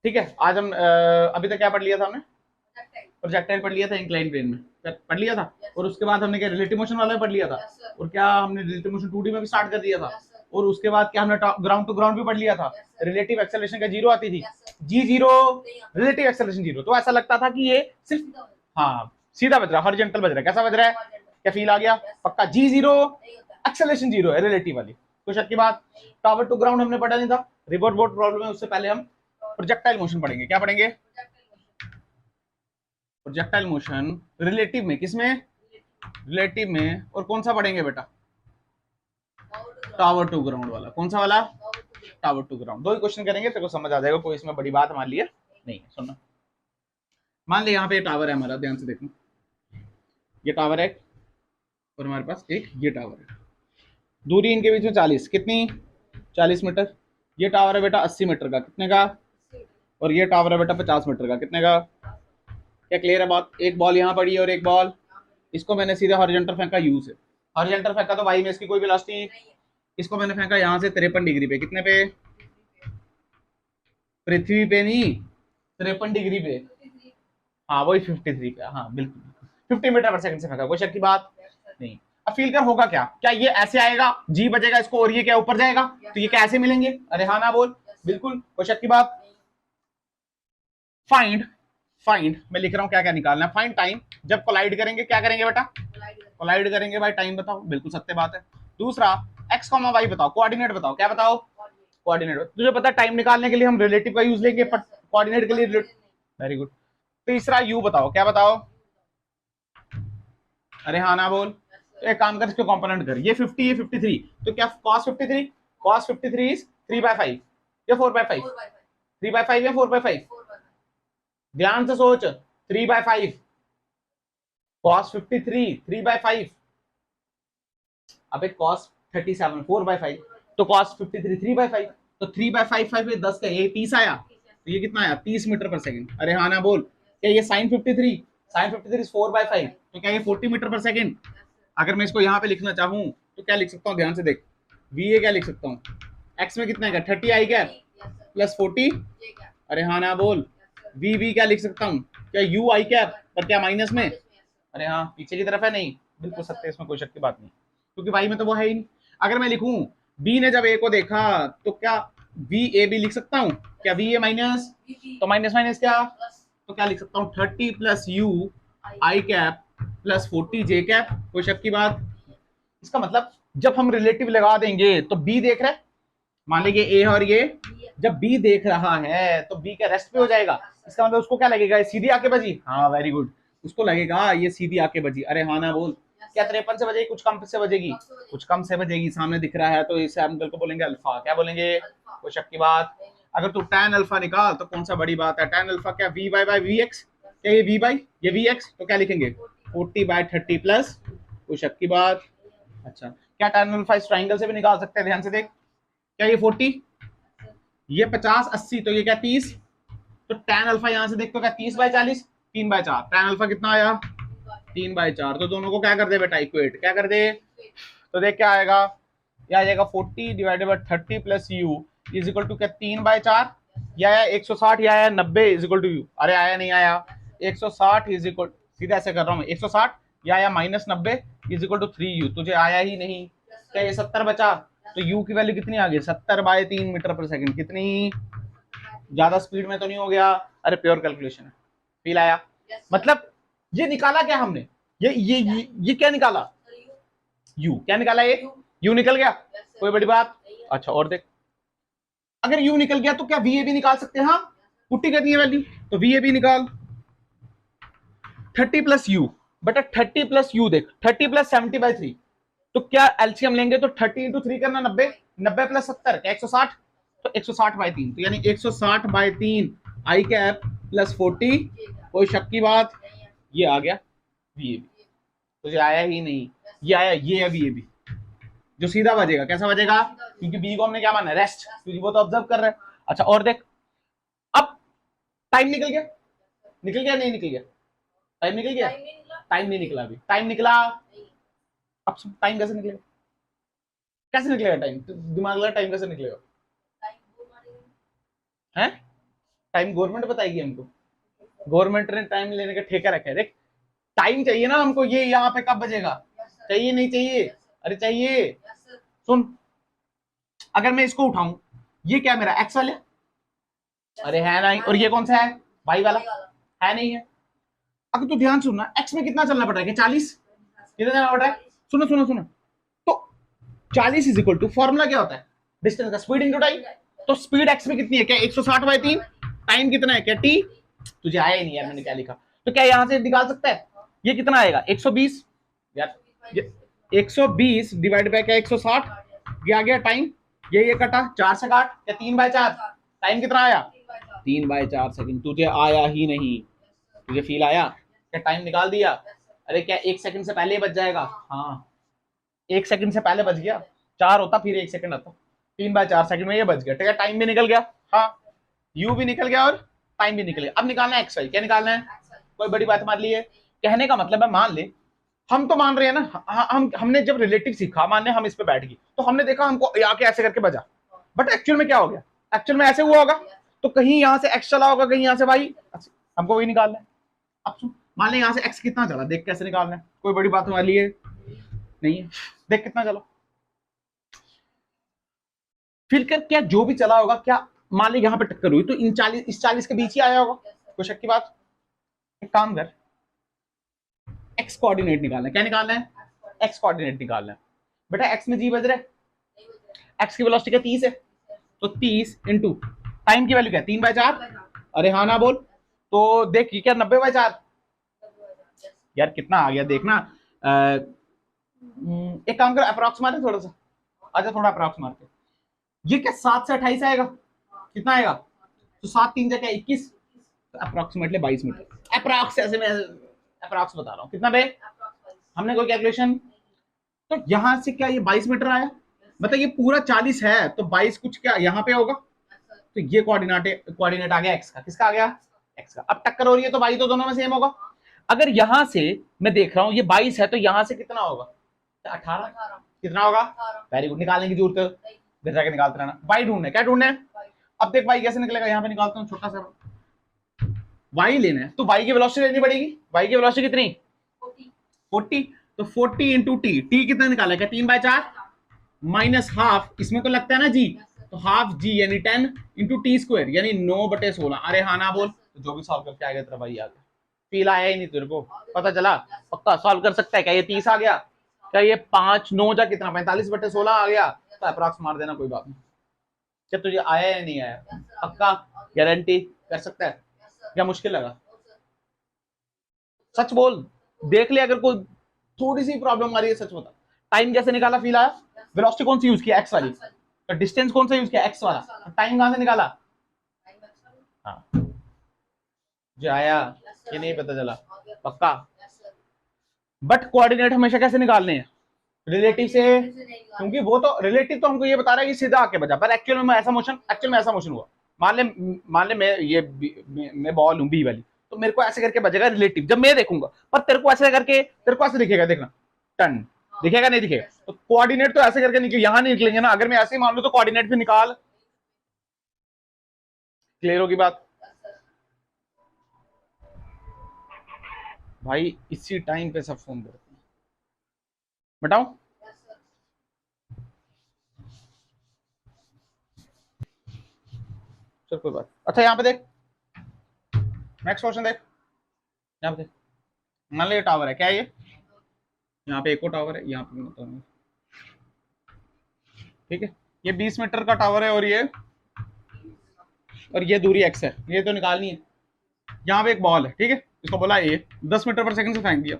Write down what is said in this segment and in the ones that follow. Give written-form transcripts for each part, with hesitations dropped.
ठीक है, आज हम अभी तक क्या पढ़ लिया था हमने? प्रोजेक्टाइल पढ़ लिया था, इंक्लाइन प्लेन में पढ़ लिया था। और उसके बाद हमने क्या रिलेटिव मोशन वाला पढ़ लिया था। और क्या हमने रिलेटिव मोशन 2D में भी स्टार्ट कर दिया था। और उसके बाद क्या हमने ग्राउंड टू ग्राउंड भी पढ़ लिया था। रिलेटिव एक्सेलरेशन का जीरो आती थी, जी जीरो, रिलेटिव एक्सेलरेशन जीरो। तो ऐसा लगता था कि ये सिर्फ हाँ सीधा बज रहा, हॉरिजॉन्टल बज रहा है। कैसा बज रहा है? क्या फील आ गया? पक्का जी जीरो, एक्सेलरेशन जीरो है रिलेटिव वाली। कुछ शक की बात। टावर टू ग्राउंड हमने पढ़ा नहीं था, रिवर बोट प्रॉब्लम है। उससे पहले हम प्रोजेक्टाइल मोशन पढ़ेंगे। क्या पढ़ेंगे? प्रोजेक्टाइल मोशन रिलेटिव में। किसमें? रिलेटिव में। और कौन सा पढ़ेंगे बेटा? टावर टू ग्राउंड वाला। कौन सा वाला? Tower to ground. दो ही क्वेश्चन करेंगे, तेरे को समझ आ जाएगा, कोई इसमें बड़ी बात हमारे लिए नहीं है। सुनना, मान ले यहाँ पे टावर है हमारा, ध्यान से देखना। ये टावर है और हमारे पास एक ये टावर है। दूरी इनके बीच में 40, कितनी? 40 मीटर। ये टावर है बेटा 80 मीटर का, कितने का? और ये टावर है बेटा 50 मीटर का, कितने का? क्या क्लियर है बात? एक बॉल यहाँ पड़ी है और एक बॉल, इसको मैंने सीधा हॉरिजॉन्टल फेंका यू से। हॉरिजॉन्टल फेंका तो वाई में इसकी कोई वेलोसिटी। इसको मैंने फेंका यहाँ से 53 डिग्री पे। कितने पे? पृथ्वी पे नहीं, 53 डिग्री पे। हाँ वही 53 पे, हाँ बिल्कुल 50 मीटर पर सेकंड से फेंका। कोई शक की बात नहीं। अब फील कर होगा क्या? क्या ये ऐसे आएगा, जी बजेगा इसको, और ये क्या ऊपर जाएगा? तो ये कैसे मिलेंगे? अरे हाँ ना बोल। बिल्कुल, कोई शक की बात। फाइंड, फाइंड मैं लिख रहा हूँ क्या क्या निकालना है। फाइंड टाइम, जब कोलाइड करेंगे क्या करेंगे बेटा? कोलाइड करेंगे भाई। टाइम बताओ, बिल्कुल सत्य बात है। दूसरा एक्स कॉमा वाई बताओ, कोऑर्डिनेट बताओ। क्या बताओ? कोऑर्डिनेट। तुझे पता है टाइम निकालने के लिए हम रिलेटिव का यूज लेंगे, कोऑर्डिनेट के लिए वेरी गुड। तीसरा यू बताओ। क्या बताओ? अरे हाँ ना बोल। तो एक काम कर, इसके कंपोनेंट कर। ये 50, ये 53, तो क्या cos 53, cos 53 इज 3/5 या 4/5? 3/5 या 4/5? ध्यान से सोच, 3/5। cos 53 3/5। अबे cos 37 4/5, तो cos 53 3/5। तो 3/5 5 ये 10 का, ये 30 आया। तो ये कितना आया? 30 मीटर पर सेकंड। अरे हाँ ना बोल। क्या ये sin 53, sin 53 4/5, तो क्या ये 40 मीटर पर सेकंड? अगर मैं इसको यहाँ पे लिखना चाहूँ तो क्या लिख सकता हूँ? ध्यान से देख, वी ए क्या लिख सकता हूँ? एक्स में कितना है? 30 आई क्या प्लस 40। अरे हाँ ना बोल। वी वी क्या लिख सकता हूँ? क्या यू आई क्या पर क्या माइनस में? अरे हाँ पीछे की तरफ है। नहीं बिल्कुल सत्य, इसमें कोई शक की बात नहीं, क्योंकि वाई में तो वो है ही नहीं। अगर मैं लिखूं बी ने जब ए को देखा तो क्या वी ए बी लिख सकता हूँ? क्या वी ए माइनस, तो माइनस माइनस क्या, तो क्या लिख सकता हूँ? 30 plus you I cap plus 40 J cap. कोई शक की बात? इसका मतलब जब हम रिलेटिव लगा देंगे तो बी देख रहे, मान लीजिए ए और ये, जब बी देख रहा है तो बी का रेस्ट पे हो जाएगा। इसका मतलब उसको क्या लगेगा? सीधी आके बजी। हाँ वेरी गुड, उसको लगेगा ये सीधी आके बजी। अरे हाँ ना बोल। क्या 53 से बजेगी? कुछ कम से बजेगी, कुछ कम से बजेगी। सामने दिख रहा है तो इसे हम को बोलेंगे अल्फा। क्या बोलेंगे? कोई शक की बात। अगर तू tan अल्फा निकाल तो कौन सा बड़ी बात है? tan अल्फा क्या V by by V X? क्या ये वी बाई, ये वी एक्स, तो क्या लिखेंगे? 40/30 प्लस। कोई शक की बात। अच्छा, क्या tan अल्फा इस ट्राइंगल से भी निकाल सकते हैं? ध्यान से देख, क्या ये 40, ये 50 80, तो ये क्या 30। तो tan अल्फा यहां से देख तो क्या 30/40, 3/4। tan अल्फा कितना आया? 3/4। तो दोनों को क्या कर दे बेटा? इक्वेट। क्या कर दे? तो देख क्या आएगा, यह आ जाएगा 40/30 plus U is equal to क्या 3/4, या आया 160, या आया 90 इज इक्वल टू यू। अरे आया नहीं आया 160 इज इक्वल, सीधा ऐसे कर रहा हूँ 160, या आया -90 इज इक्वल टू 3u। तुझे आया ही नहीं, क्या ये 70 बचा? तो u की वैल्यू कितनी आ गई? 70/3 मीटर पर सेकंड। कितनी? ज्यादा स्पीड में तो नहीं हो गया? अरे प्योर कैलकुलेशन है। फील आया? मतलब ये निकाला क्या हमने? ये क्या निकाला? यू। क्या निकाला? ये यू निकल गया, कोई बड़ी बात। अच्छा और देख, अगर यू निकल गया तो क्या वी ए भी निकाल सकते हैं? हाँ, पुट्टी करनी है वैल्यू, तो वी ए भी निकाल। 30 प्लस यू बेटा, 30 प्लस यू देख, 30 प्लस 70/3, तो क्या एलसीएम लेंगे तो 30 इंटू 3 करना 90, 90 प्लस 70 क्या 160, तो 160/3, तो यानी 160/3 आई कैप प्लस 40। कोई शक की बात? ये आ गया वी ए बी। तुझे आया ही नहीं, ये आया, ये है वी ए बी जो सीधा बजेगा। कैसा बजेगा? क्योंकि बी को हमने क्या माना? रेस्ट, क्योंकि वो तो ऑब्जर्व कर रहे हैं। अच्छा और देख, अब टाइम निकल गया, निकल गया नहीं निकल गया? टाइम निकल गया, टाइम नहीं निकला अभी। टाइम निकला, अब टाइम कैसे निकलेगा? कैसे निकलेगा टाइम? तो दिमाग लगा टाइम कैसे निकलेगा है? टाइम गवर्नमेंट बताएगी हमको, गवर्नमेंट ने टाइम लेने का ठेका रखा है। देख टाइम चाहिए ना हमको, ये यहाँ पे कब बजेगा, चाहिए नहीं चाहिए, अरे चाहिए। सुन अगर मैं इसको उठाऊं, ये क्या मेरा एक्स वाले, अरे है नहीं, और ये कौन सा है, वाई वाला, है नहीं है। अगर तू ध्यान सुनना, एक्स में कितना चलना पड़ रहा है, 40, कितना चलना पड़ रहा है, सुनो सुनो सुनो, तो 40 इज इक्वल टू, फॉर्मूला क्या होता है, डिस्टेंस का स्पीड इनटू टाइम। तो स्पीड एक्स में कितनी है, क्या 160/3, टाइम कितना है, क्या टी, तुझे आया ही नहीं यार मैंने क्या लिखा, तो क्या यहां से निकाल सकता है, ये कितना आएगा 120 यार, 120 डिवाइड बाय क्या 160, ये आ गया टाइम, ये कटा 4 से काट, क्या 3/4, टाइम कितना आया 3/4 सेकंड, तुझे आया ही नहीं, तुझे फील आया, क्या टाइम निकाल दिया, अरे क्या 1 सेकंड से पहले बच जाएगा, हाँ 1 सेकंड से पहले बच गया, 4 होता फिर 1 सेकंड आता, 3/4 सेकंड में ये बच गया, ठीक है, टाइम भी निकल गया, हाँ यू भी निकल गया और टाइम भी निकल गया। अब निकालना है एक्स वाई, क्या निकालना है, कोई बड़ी बात मान ली है, कहने का मतलब है मान ले, हम तो मान रहे हैं ना, हमने जब रिलेटिव सीखा, मान ले हम इस पे बैठ गए, तो हमने देखा हमको आके ऐसे करके बजा, बट एक्चुअल में क्या हो गया, एक्चुअल में ऐसे हुआ होगा, तो कहीं यहाँ से एक्स चला होगा, कहीं यहाँ से वाई, हमको वही निकालना है। अब सुन मान ले यहाँ से एक्स कितना चला, देख कैसे निकालना है, कोई बड़ी बात वाली है नहीं है, देख कितना चला, फिर कर क्या जो भी चला होगा, क्या मान ली यहाँ पे टक्कर हुई तो इन 40 इस 40 के बीच ही आया होगा, कोई शक की बात। एक काम कर, एक्स कोऑर्डिनेट निकालना है, क्या निकालना है, एक्स कोऑर्डिनेट निकालना है, बेटा एक्स में जी बज रहा है, एक्स की वेलोसिटी क्या 30 है, तो 30 इंटू टाइम की वैल्यू क्या 3/4, अरे हाँ ना बोल, तो देख ये क्या 90/4, यार कितना आ गया देखना, एक काम कर अप्रॉक्स मारे थोड़ा सा, अच्छा थोड़ा अप्रॉक्स मारते, ये क्या 7 से 28 आएगा, कितना आएगा, तो 7 3 क्या 21, तो अप्रॉक्सीमेटली 22 मीटर, अप्रॉक्स ऐसे मैं अप्रॉक्स बता रहा हूँ, कितना बे, हमने कोई कैलकुलेशन, तो यहां से क्या ये 22 मीटर आया, मतलब ये पूरा 40 है, तो 22 कुछ क्या यहाँ पे होगा, तो ये कोऑर्डिनेट आ गया एक्स का, किसका आ गया एक्स का। अब टक्कर हो रही है तो वाई तो दोनों में सेम होगा, अगर यहां से मैं देख रहा हूं ये 22 है, तो यहां से कितना होगा 18, कितना होगा, वेरी गुड, निकालने की जरूरत है, जाके निकालते रहना, वाई ढूंढना है, क्या ढूंढना है, अब देख वाई कैसे निकलेगा, यहाँ पे निकालता हूँ छोटा सा, वाई लेना है तो वाई की वेलोसिटी लेनी पड़ेगी, वाई की वेलोसिटी कितनी 40, तो 40 इंटू टी, टी कितना निकाला क्या 3/4 माइनस हाफ, इसमें तो लगता है ना जी, तो हाफ जी यानी 10 इंटू टी स्क्वायर यानी 9/16, अरे हाँ ना बोल, तो जो भी सॉल्व करके आ गया तेरा भाई आ गया, फील आया ही नहीं तेरे को, पता चला पक्का सॉल्व कर सकता है क्या, ये 30 आ गया, क्या ये 5 9 जा कितना 45/16 आ गया, तो अप्रॉक्स मार देना कोई बात नहीं, क्या तुझे आया या नहीं आया, पक्का गारंटी कर सकता है, क्या मुश्किल लगा, सच बोल, देख ले अगर कोई थोड़ी सी प्रॉब्लम आ रही है सच बता, टाइम कैसे निकाला फील आया, वेलोसिटी कौन सी यूज किया एक्स वाली, तो डिस्टेंस कौन सा यूज किया एक्स वाला, तो टाइम कहां से निकाला, हाँ जो आया ये नहीं पता चला पक्का, बट कोऑर्डिनेट हमेशा कैसे निकालने हैं रिलेटिव से, क्योंकि वो तो रिलेटिव तो हमको ये बता रहा है कि सीधा आके बजा, पर एक्चुअल में ऐसा मोशन हुआ, मान ले मैं बॉल हूं बी वाली, तो मेरे को ऐसे करके बजेगा रिलेटिव जब मैं देखूंगा, पर तेरे को ऐसे दिखेगा, देखना टर्न दिखेगा नहीं दिखेगा, तो कोऑर्डिनेट तो ऐसे करके निकले, यहां नहीं निकलेंगे ना, अगर मैं ऐसे ही मान लू तो कोऑर्डिनेट भी निकाल, क्लियर होगी बात भाई, इसी टाइम पे सब फोन करते हैं, बताओ चल कोई बात, अच्छा यहाँ पे देख नेक्स्ट क्वेश्चन देख, यहाँ पे देख, मान लो ये टावर है, क्या है ये, यहाँ पे एक और टावर है, यहाँ पे बताऊंगा, ठीक है, ये 20 मीटर का टावर है और ये दूरी x है, ये तो निकालनी है, यहाँ पे एक बॉल है, ठीक है, इसको बोला ए 10 मीटर पर सेकंड से फेंक दिया,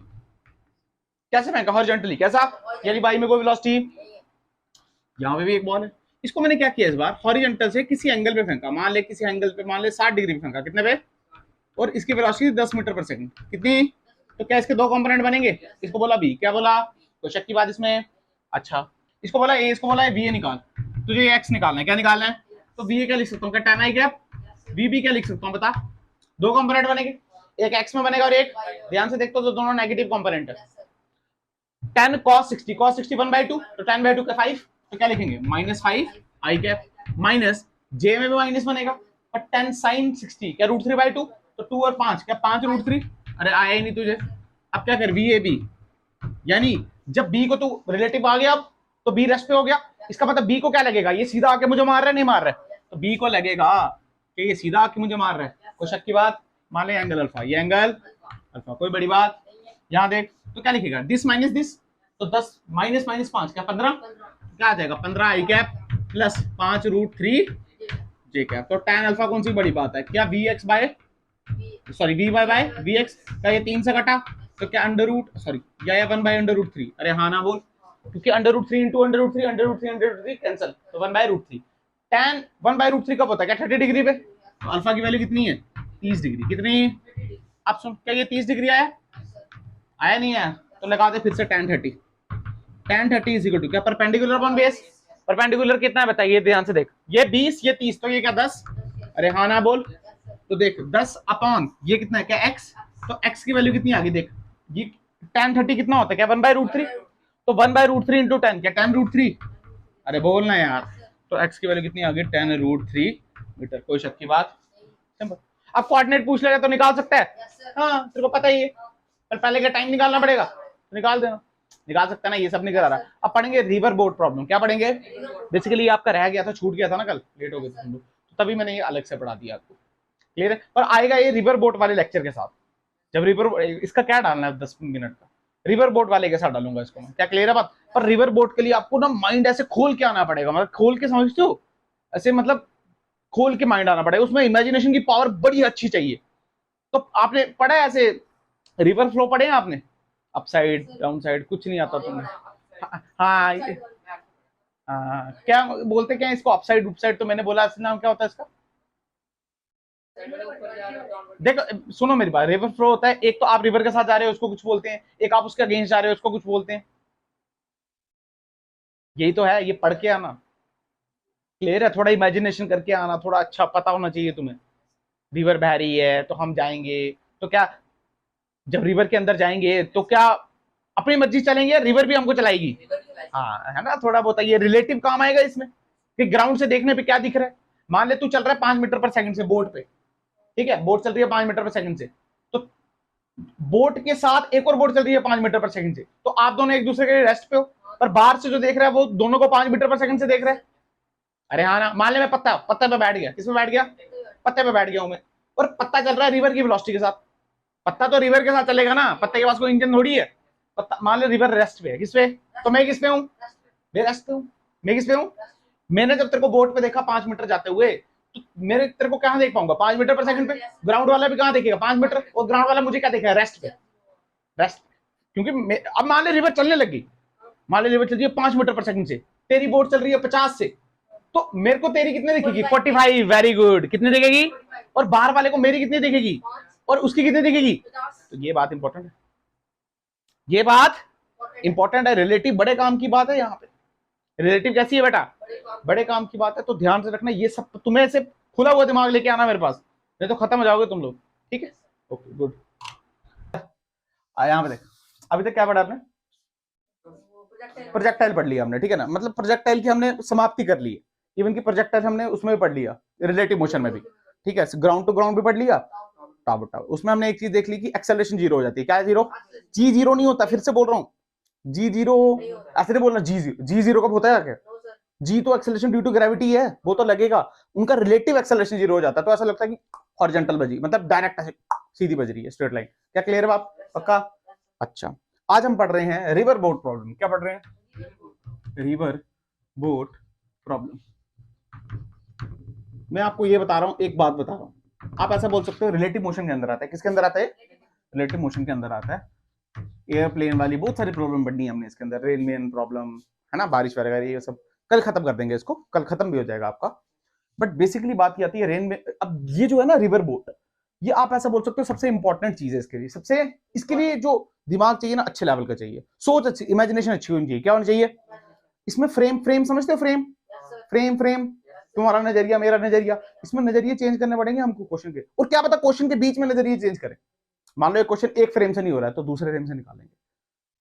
कैसे फेंका हॉरिजॉन्टली, कैसा, यानी बाई में कोई वेलोसिटी, यहाँ पे भी एक बॉल है, इसको मैंने क्या किया इस बार हॉरिजॉन्टल से किसी एंगल पे फेंका, मान ले किसी एंगल पे, मान ले 60 डिग्री पे फेंका, कितने पे, और इसकी वेलोसिटी 10 मीटर पर सेकंड कितनी, तो क्या इसके दो कंपोनेंट बनेंगे, इसको बोला बी, क्या बोला, तो शक की बात इसमें, अच्छा इसको बोला ए, इसको बोला बी, निकाल, तुझे ये एक्स निकालना है, क्या निकालना है, तो बी क्या लिख सकता हूँ, क्या tan i cap, B B क्या लिख सकता हूँ बता, दो कंपोनेंट बनेंगे, एक एक्स में बनेगा और एक, ध्यान से देखते हो तो दोनों नेगेटिव कंपोनेंट है, tan cos 60 1/2, तो tan by 2 का 5, तो क्या लिखेंगे -5 i कैप, माइनस जे में भी माइनस बनेगा, पर 10 sin 60 क्या √3/2, तो 2 और 5 क्या 5 √3। अरे आया ही नहीं तुझे। अब क्या कर VAB, यानी जब B को तू रिलेटिव आ गया अब, तो B रेस्ट पे हो गया। इसका मतलब B को क्या लगेगा, ये सीधा आके मुझे मार रहा है नहीं मार रहा है, तो B को लगेगा कि ये सीधा आके मुझे मार रहा है। कोई शक की बात। मान ले एंगल अल्फा, ये एंगल अल्फा, कोई बड़ी बात। यहाँ देख तो क्या लिखेगा, दिस माइनस दिस, तो 10 माइनस माइनस 5 क्या 15, क्या आ जाएगा 15 I cap plus 5 √3 J cap. तो tan अल्फा कौन सी बड़ी बात है, क्या VX by sorry V by VX का ये 3 से कटा, तो क्या अंडर रूट सॉरी या 1/√3। अरे हाँ ना बोल, क्योंकि under root 3 into under root 3 cancel, तो 1/√3। tan 1/√3 कब होता है, क्या 30 डिग्री पे, तो अल्फा की वैल्यू कितनी है 30 डिग्री। कितनी, अब सुन क्या ये 30 डिग्री आया, आया नहीं आया, तो लगा दे फिर से tan 30। tan 30 is equal to क्या परपेंडिकुलर अपॉन बेस, परपेंडिकुलर कितना है बताइए ध्यान से देख, ये 20 ये 30, तो ये क्या 10। अरे हाँ ना बोल, तो देख 10 अपॉन ये कितना है क्या x, तो x की वैल्यू कितनी आ गई देख, ये tan 30 कितना होता है क्या 1/√3, तो 1/√3 इंटू 10 क्या tan√3। अरे बोलना यार, तो x की वैल्यू कितनी आ गई tan√3 मीटर। कोई शक की बात। सिंपल। अब कोऑर्डिनेट पूछ लेगा तो निकाल सकता है, हाँ तेरे को पता ही है, पर पहले का टाइम निकालना पड़ेगा, तो निकाल देना, निकाल सकता है ना, ये सब नहीं करा रहा। अब पढ़ेंगे रिवर बोट प्रॉब्लम, क्या पढ़ेंगे, बेसिकली आपका रह गया था, छूट गया था ना कल, लेट हो गए थे हम लोग, तो तभी मैंने ये अलग से पढ़ा दिया आपको, क्लियर है। पर आएगा ये रिवर बोट वाले लेक्चर के साथ, जब रिवर, इसका क्या डालना है 10 मिनट का, रिवर बोट वाले के साथ डालूंगा इसको मैं, क्या क्लियर है बात। पर रिवर बोट के लिए आपको ना माइंड ऐसे खोल के आना पड़ेगा, मतलब खोल के समझते हो, ऐसे मतलब खोल के माइंड आना पड़ेगा, उसमें इमेजिनेशन की पावर बड़ी अच्छी चाहिए। तो आपने पढ़ा है ऐसे रिवर फ्लो पढ़े हैं आपने, अपसाइड डाउन साइड, कुछ नहीं आता तुम्हें। हाँ क्या बोलते क्या इसको, अपसाइड उपसाइड, तो मैंने बोला नाम क्या होता है इसका, देखो सुनो मेरी बात, रिवर फ्लो होता है, एक तो आप रिवर के साथ जा रहे हो उसको कुछ बोलते हैं, एक आप उसके अगेंस्ट जा रहे हो उसको कुछ बोलते हैं, यही तो है, ये पढ़ के आना, क्लियर है, थोड़ा इमेजिनेशन करके आना, थोड़ा अच्छा पता होना चाहिए तुम्हें। रिवर बह रही है तो हम जाएंगे, तो क्या जब रिवर के अंदर जाएंगे तो क्या अपनी मर्जी चलेंगे, रिवर भी हमको चलाएगी, हाँ है ना, थोड़ा बहुत ये रिलेटिव काम आएगा इसमें, कि ग्राउंड से देखने पे क्या दिख रहा है। मान ले तू चल रहा है 5 मीटर पर सेकंड से बोट पे, ठीक है, बोट चल रही है 5 मीटर पर सेकंड से, तो बोट के साथ एक और बोट चल रही है 5 मीटर पर सेकंड से, तो आप दोनों एक दूसरे के रेस्ट पे हो, पर बाहर से जो देख रहा है वो दोनों को 5 मीटर पर सेकंड से देख रहा है। अरे हाँ ना, मान ले मैं पत्ते पे बैठ गया, किसमें बैठ गया, पत्ते पे बैठ गया हूं मैं, और पत्ता चल रहा है रिवर की वेलोसिटी के साथ, पत्ता तो रिवर के साथ चलेगा ना, पत्ते के पास कोई इंजन थोड़ी है, पत्ता मान ले रिवर रेस्ट पे है, किस पे, तो मैं किस पे हूँ, मैं रेस्ट पे हूँ, मैं किस पे हूँ, मैंने जब तेरे को बोट पे देखा 5 मीटर जाते हुए, तो मेरे तेरे को कहाँ देख पाऊंगा 5 मीटर पर सेकंड पे, ग्राउंड वाला भी कहाँ देखेगा 5 मीटर, और ग्राउंड वाला मुझे क्या देखेगा रेस्ट पे, रेस्ट, क्योंकि अब मान ले रिवर चलने लगी, मान ले रिवर चल रही है 5 मीटर पर सेकंड से, तेरी बोट चल रही है 50 से, तो मेरे को तेरी कितने दिखेगी 45, वेरी गुड, कितने दिखेगी, और बाहर वाले को मेरी कितनी दिखेगी, और उसकी कितनी दिखेगी, तो ये बात इंपॉर्टेंट है, ये बात इंपॉर्टेंट है, रिलेटिव बड़े काम की बात है यहाँ पे, रिलेटिव कैसी है बेटा, बड़े काम की बात है, तो ध्यान से रखना, ये सब तुम्हें से खुला हुआ दिमाग लेके आना मेरे पास, नहीं तो खत्म हो जाओगे तुम लोग, ठीक है, ओके गुड। यहाँ पे देख, अभी तक क्या पढ़ा आपने, प्रोजेक्टाइल पढ़ लिया हमने, ठीक है ना, मतलब प्रोजेक्टाइल की हमने समाप्ति कर ली है, इवन की प्रोजेक्टाइल हमने उसमें भी पढ़ लिया, रिलेटिव मोशन में भी, ठीक है, ग्राउंड टू ग्राउंड भी पढ़ लिया, टॉप टॉप, उसमें हमने एक चीज देख ली कि एक्सेलरेशन 0 हो जाती है, क्या है 0, जी 0 नहीं होता, फिर से बोल रहा हूँ, जी 0 ऐसे नहीं बोलना, जी 0 कब होता है क्या, जी तो एक्सेलरेशन ड्यू टू ग्रेविटी है, वो तो लगेगा, उनका रिलेटिव एक्सेलरेशन 0 हो जाता है, तो ऐसा लगता है कि हॉरिजॉन्टल बजी, मतलब डायरेक्ट ऐसे सीधी बज रही है, स्ट्रेट लाइन, क्या क्लियर है बात, पक्का। अच्छा, आज हम पढ़ रहे हैं रिवर बोट प्रॉब्लम, क्या पढ़ रहे हैं, रिवर बोट प्रॉब्लम। मैं आपको ये बता रहा हूं, एक बात बता रहा हूं, आप ऐसा बोल सकते हो रिलेटिव मोशन के अंदर आता है, किसके अंदर आता है, रिलेटिव मोशन के अंदर आता है, एयरप्लेन वाली बहुत सारी प्रॉब्लम पढ़नी है हमने इसके अंदर, रेलमैन प्रॉब्लम है ना, बारिश वगैरह, ये सब कल खत्म कर देंगे इसको, कल खत्म भी हो जाएगा आपका, बट बेसिकली बात ये आती है रेन में, अब ये जो है ना रिवर बोट, ये आप ऐसा बोल सकते हो सबसे इंपॉर्टेंट चीज है इसके लिए, सबसे इसके लिए जो दिमाग चाहिए ना अच्छे लेवल का चाहिए, सोच अच्छी, इमेजिनेशन अच्छी होनी चाहिए, क्या होनी चाहिए, इसमें फ्रेम समझते हो, फ्रेम तुम्हारा नजरिया मेरा नजरिया, इसमें नजरिए चेंज करने पड़ेंगे हमको क्वेश्चन के, और क्या पता क्वेश्चन के बीच में नजरिए चेंज करें, मान लो एक क्वेश्चन एक फ्रेम से नहीं हो रहा है तो दूसरे फ्रेम से निकालेंगे,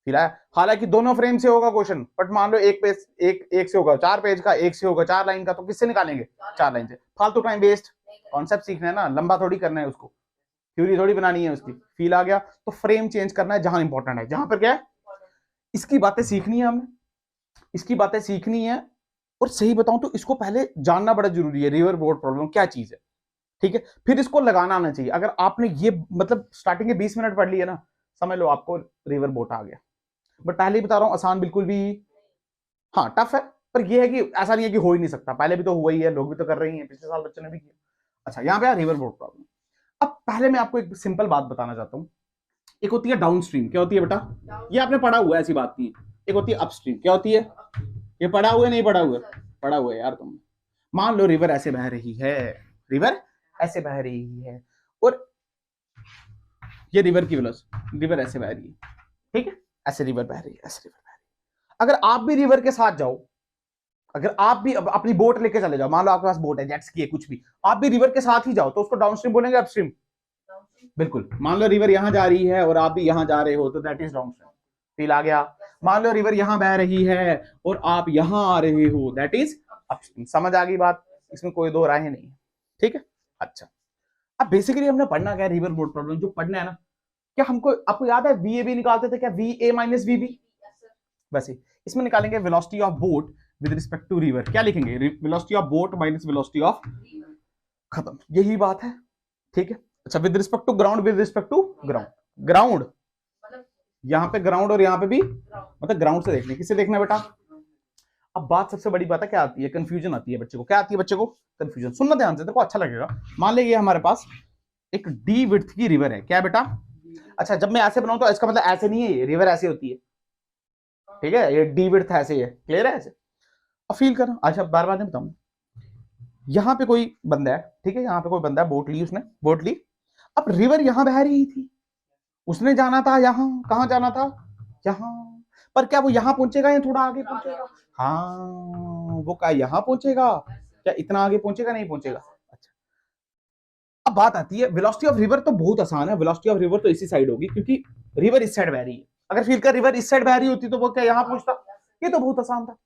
फिर हालांकि दोनों फ्रेम से होगा क्वेश्चन, बट मान लो एक पेज एक से होगा 4 पेज का, एक से होगा 4 लाइन का, तो किससे निकालेंगे 4 लाइन से, फालतू टाइम वेस्ट, कॉन्सेप्ट सीखना है ना, लंबा थोड़ी करना है उसको, थ्योरी थोड़ी बनानी है उसकी। फील आ गया तो फ्रेम चेंज करना है जहां इंपॉर्टेंट है, जहां पर क्या है इसकी बातें सीखनी है हमने, इसकी बातें सीखनी है। और सही बताऊं तो इसको पहले जानना बड़ा जरूरी है, रिवर बोर्ड प्रॉब्लम क्या चीज है, ठीक है। फिर इसको लगाना आना चाहिए। अगर आपने ये मतलब स्टार्टिंग के 20 मिनट पढ़ लिए ना, समझ लो आपको रिवर बोट आ गया। बट पहले ही बता रहा हूं आसान बिल्कुल भी, हाँ टफ है, पर ये है कि ऐसा नहीं है कि हो ही नहीं सकता, पहले भी तो हुआ ही है, लोग भी तो कर रहे हैं, पिछले साल बच्चों ने भी किया। अच्छा यहाँ पे रिवर बोट प्रॉब्लम। अब पहले मैं आपको एक सिंपल बात बताना चाहता हूं। एक होती है डाउन स्ट्रीम, क्या होती है बेटा, ये आपने पढ़ा हुआ है, ऐसी बात नहीं है। एक होती है अपस्ट्रीम, क्या होती है, ये पढ़ा हुआ है नहीं पढ़ा हुआ है, पढ़ा हुआ है यार तुम। मान लो रिवर ऐसे बह रही है, रिवर ऐसे बह रही है, और ये रिवर की वेलोसिटी, रिवर ऐसे बह रही है, ठीक है, ऐसे रिवर बह रही है, ऐसे रिवर बह रही है। अगर आप भी रिवर के साथ जाओ, अगर आप भी अपनी बोट लेके चले जाओ, मान लो आपके पास बोट है, जेट स्की है, कुछ भी, आप भी रिवर के साथ ही जाओ, तो उसको डाउनस्ट्रीम बोलेंगे अपस्ट्रीम? बिल्कुल। मान लो रिवर यहां जा रही है और आप भी यहां जा रहे हो, तो दैट इज डाउनस्ट्रीम। फील आ गया? मान लो रिवर यहां बह रही है और आप यहां आ रहे हो, दैट इज अपस्ट्रीम। समझ आ गई बात, इसमें कोई दो राय नहीं है, ठीक है। अच्छा, अब बेसिकली हमने पढ़ना क्या है, रिवर बोट प्रॉब्लम जो पढ़ना है ना, क्या हमको, आपको याद है वीएबी निकालते थे क्या, वी ए माइनस वीबी, वैसे इसमें निकालेंगे velocity of boat with respect to river. क्या लिखेंगे, velocity of boat minus velocity of, खत्म, यही बात है, ठीक है। अच्छा, with respect to ground, with respect to ground, ground यहाँ पे ग्राउंड और यहाँ पे भी, मतलब ग्राउंड से देखना, किससे देखना बेटा। अब बात सबसे बड़ी बात है क्या आती है, कंफ्यूजन आती है बच्चे को, क्या आती है बच्चे को, कंफ्यूजन। सुनना ध्यान से, देखो अच्छा लगेगा। मान लीजिए हमारे पास एक डी विड्थ की रिवर है, क्या है बेटा। अच्छा, जब मैं ऐसे बनाऊं तो इसका मतलब ऐसे नहीं है, रिवर ऐसे होती है, ठीक है, ये डी विड्थ ऐसे है, क्लियर है ऐसे। अब फील करना, अच्छा बार बार नहीं बताऊंगा। यहाँ पे कोई बंदा है, ठीक है, यहाँ पे कोई बंदा है, बोट ली उसने, बोट ली। अब रिवर यहां बह रही थी, उसने जाना था यहाँ, कहां जाना था, यहाँ। पर क्या वो यहां पहुंचेगा या थोड़ा आगे पहुंचेगा, हाँ वो क्या यहां पहुंचेगा, क्या इतना आगे पहुंचेगा, नहीं पहुंचेगा। अच्छा, अब बात आती है वेलोसिटी ऑफ रिवर, तो बहुत आसान है, वेलोसिटी ऑफ रिवर तो इसी साइड होगी, क्योंकि रिवर इस साइड बह रही है। अगर फील कर रिवर इस साइड बह रही होती तो वो क्या यहां पहुंचता, ये तो बहुत आसान था।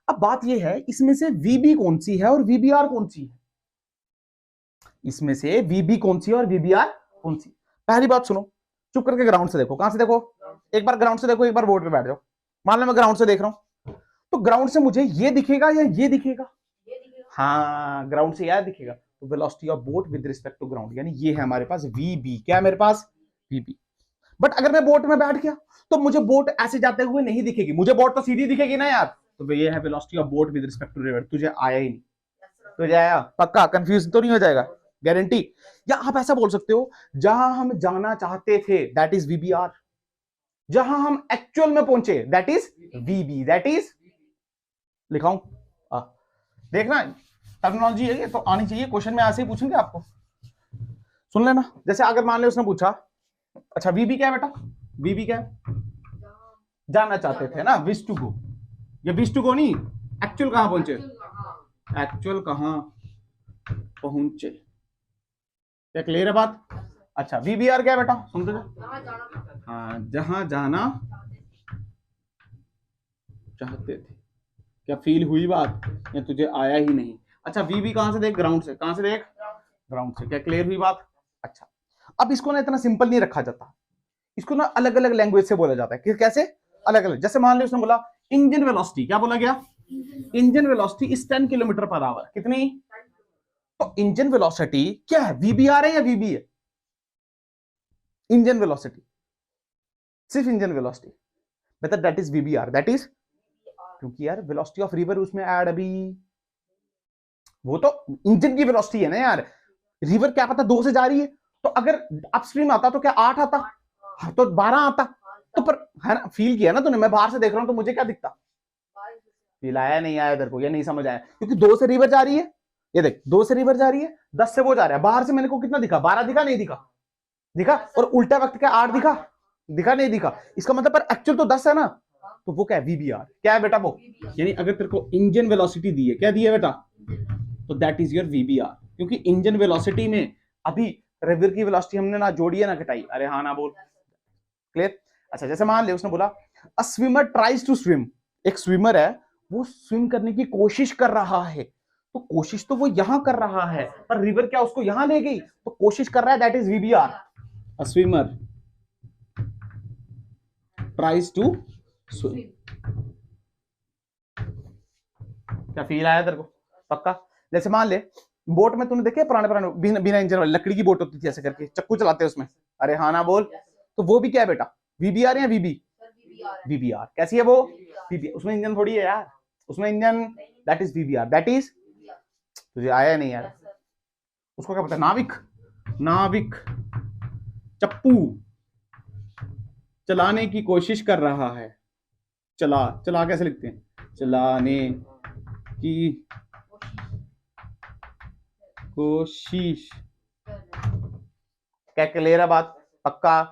अब बात ये है, इसमें से वीबी कौन सी है और वीबीआर कौन सी है, इसमें से वीबी कौन सी है और वीबीआर कौन सी। पहली बात सुनो, चुप करके ग्राउंड से देखो, कहां से देखो, एक बार ग्राउंड से देखो, एक बार बोर्ड पे बैठ जाओ। मान लो मैं ग्राउंड से देख रहा हूं, तो ग्राउंड से मुझे ये दिखेगा या ये दिखेगा, हाँ ग्राउंड से यार दिखेगा, तो velocity of boat with respect to ground, यानी ये है हमारे पास वीबी, क्या है मेरे पास, वीबी। बट अगर मैं बोट में बैठ गया तो मुझे बोट ऐसे जाते हुए नहीं दिखेगी, मुझे बोट तो सीधी दिखेगी ना यार, तो ये है velocity of boat with respect to river. तुझे आया ही नहीं, तुझे आया पक्का, कंफ्यूज तो नहीं हो जाएगा, गारंटी। या आप ऐसा बोल सकते हो, जहां हम जाना चाहते थे दैट इज वीबीआर, जहां हम एक्चुअल में पहुंचे that is VB, that is, लिखाऊं, देखना टर्मिनोलॉजी है ये तो आनी चाहिए, क्वेश्चन में ऐसे ही पूछेंगे आपको, सुन लेना। जैसे अगर मान लो उसने पूछा, अच्छा वीबी क्या है बेटा, वीबी क्या है, जाना चाहते थे ना, विश टू गो, ये विश टू गो नहीं, एक्चुअल कहां पहुंचे, एक्चुअल कहां पहुंचे, क्या क्लियर है बात। अच्छा, वीबीआर क्या है बेटा, सुनते थे, हाँ जहां जाना चाहते थे। क्या फील हुई बात, या तुझे आया ही नहीं। अच्छा, वीबी कहां से देख, ग्राउंड से, कहां से देख, ग्राउंड से, क्या क्लियर हुई बात। अच्छा, अब इसको ना इतना सिंपल नहीं रखा जाता, इसको ना अलग अलग लैंग्वेज से बोला जाता है, कैसे, अलग अलग। जैसे मान लो उसने बोला इंजन वेलोसिटी, क्या बोला गया, engine velocity is 10 kilometre per hour, कितनी, तो इंजन वेलोसिटी क्या है, वीबीआर है या वीबी है, इंजन वेलोसिटी, सिर्फ इंजन वेलोसिटी, मतलब that is VBR, that is, क्योंकि यार वेलोसिटी ऑफ रिवर उसमें ऐड अभी, वो तो इंजन की वेलोसिटी है ना यार, रिवर क्या पता 2 से जा रही है, तो अगर अपस्ट्रीम आता तो क्या 8 आता, तो 12 आता, तो पर है ना, फील किया ना तूने, मैं बाहर से देख रहा हूं तो मुझे क्या दिखता, फील आया नहीं आया इधर को, ये नहीं समझ आया, क्योंकि 2 से रिवर जा रही है, ये देख 2 से रिवर जा रही है, 10 से वो जा रहा है, बाहर से मेरे को कितना दिखा, 12 दिखा, नहीं दिखा, दिखा, और उल्टा वक्त क्या 8 दिखा, दिखा नहीं दिखा, इसका मतलब पर एक्चुअल तो 10 है ना, तो वो क्या है, वीबीआर, क्या है बेटा वो, यानी अगर तेरे को इंजन वेलोसिटी दी है, क्या दी है बेटा, तो दैट इज योर वीबीआर, क्योंकि इंजन वेलोसिटी में अभी रिवर की वेलोसिटी हमने ना जोड़ी है ना घटाई, अरे हाँ ना बोल, क्लियर। अच्छा, जैसे मान ले उसने बोला a swimmer tries to swim, एक स्विमर है वो स्विम करने की कोशिश कर रहा है, तो कोशिश तो वो यहां कर रहा है, पर रिवर क्या उसको यहां ले गई, तो कोशिश कर रहा है, that is VBR. A swimmer tries to swim. क्या फील आया तेरे को? पक्का। जैसे मान ले बोट में तूने देखे पुराने पुराने बिना इंजन वाली लकड़ी की बोट होती थी, ऐसे करके चक्कू चलाते हैं उसमें। अरे हाँ ना बोल। तो वो भी क्या है बेटा, वीबीआर या वीबी? वीबीआर। कैसी है वो? वीबी। उसमें इंजन थोड़ी है यार, उसमें engine, that is VBR, that is. तुझे आया नहीं यार? उसको क्या पता? नाविक, नाविक चप्पू चलाने की कोशिश कर रहा है। चला, चला कैसे लिखते हैं? चलाने की कोशिश। क्या क्लियर है बात? पक्का?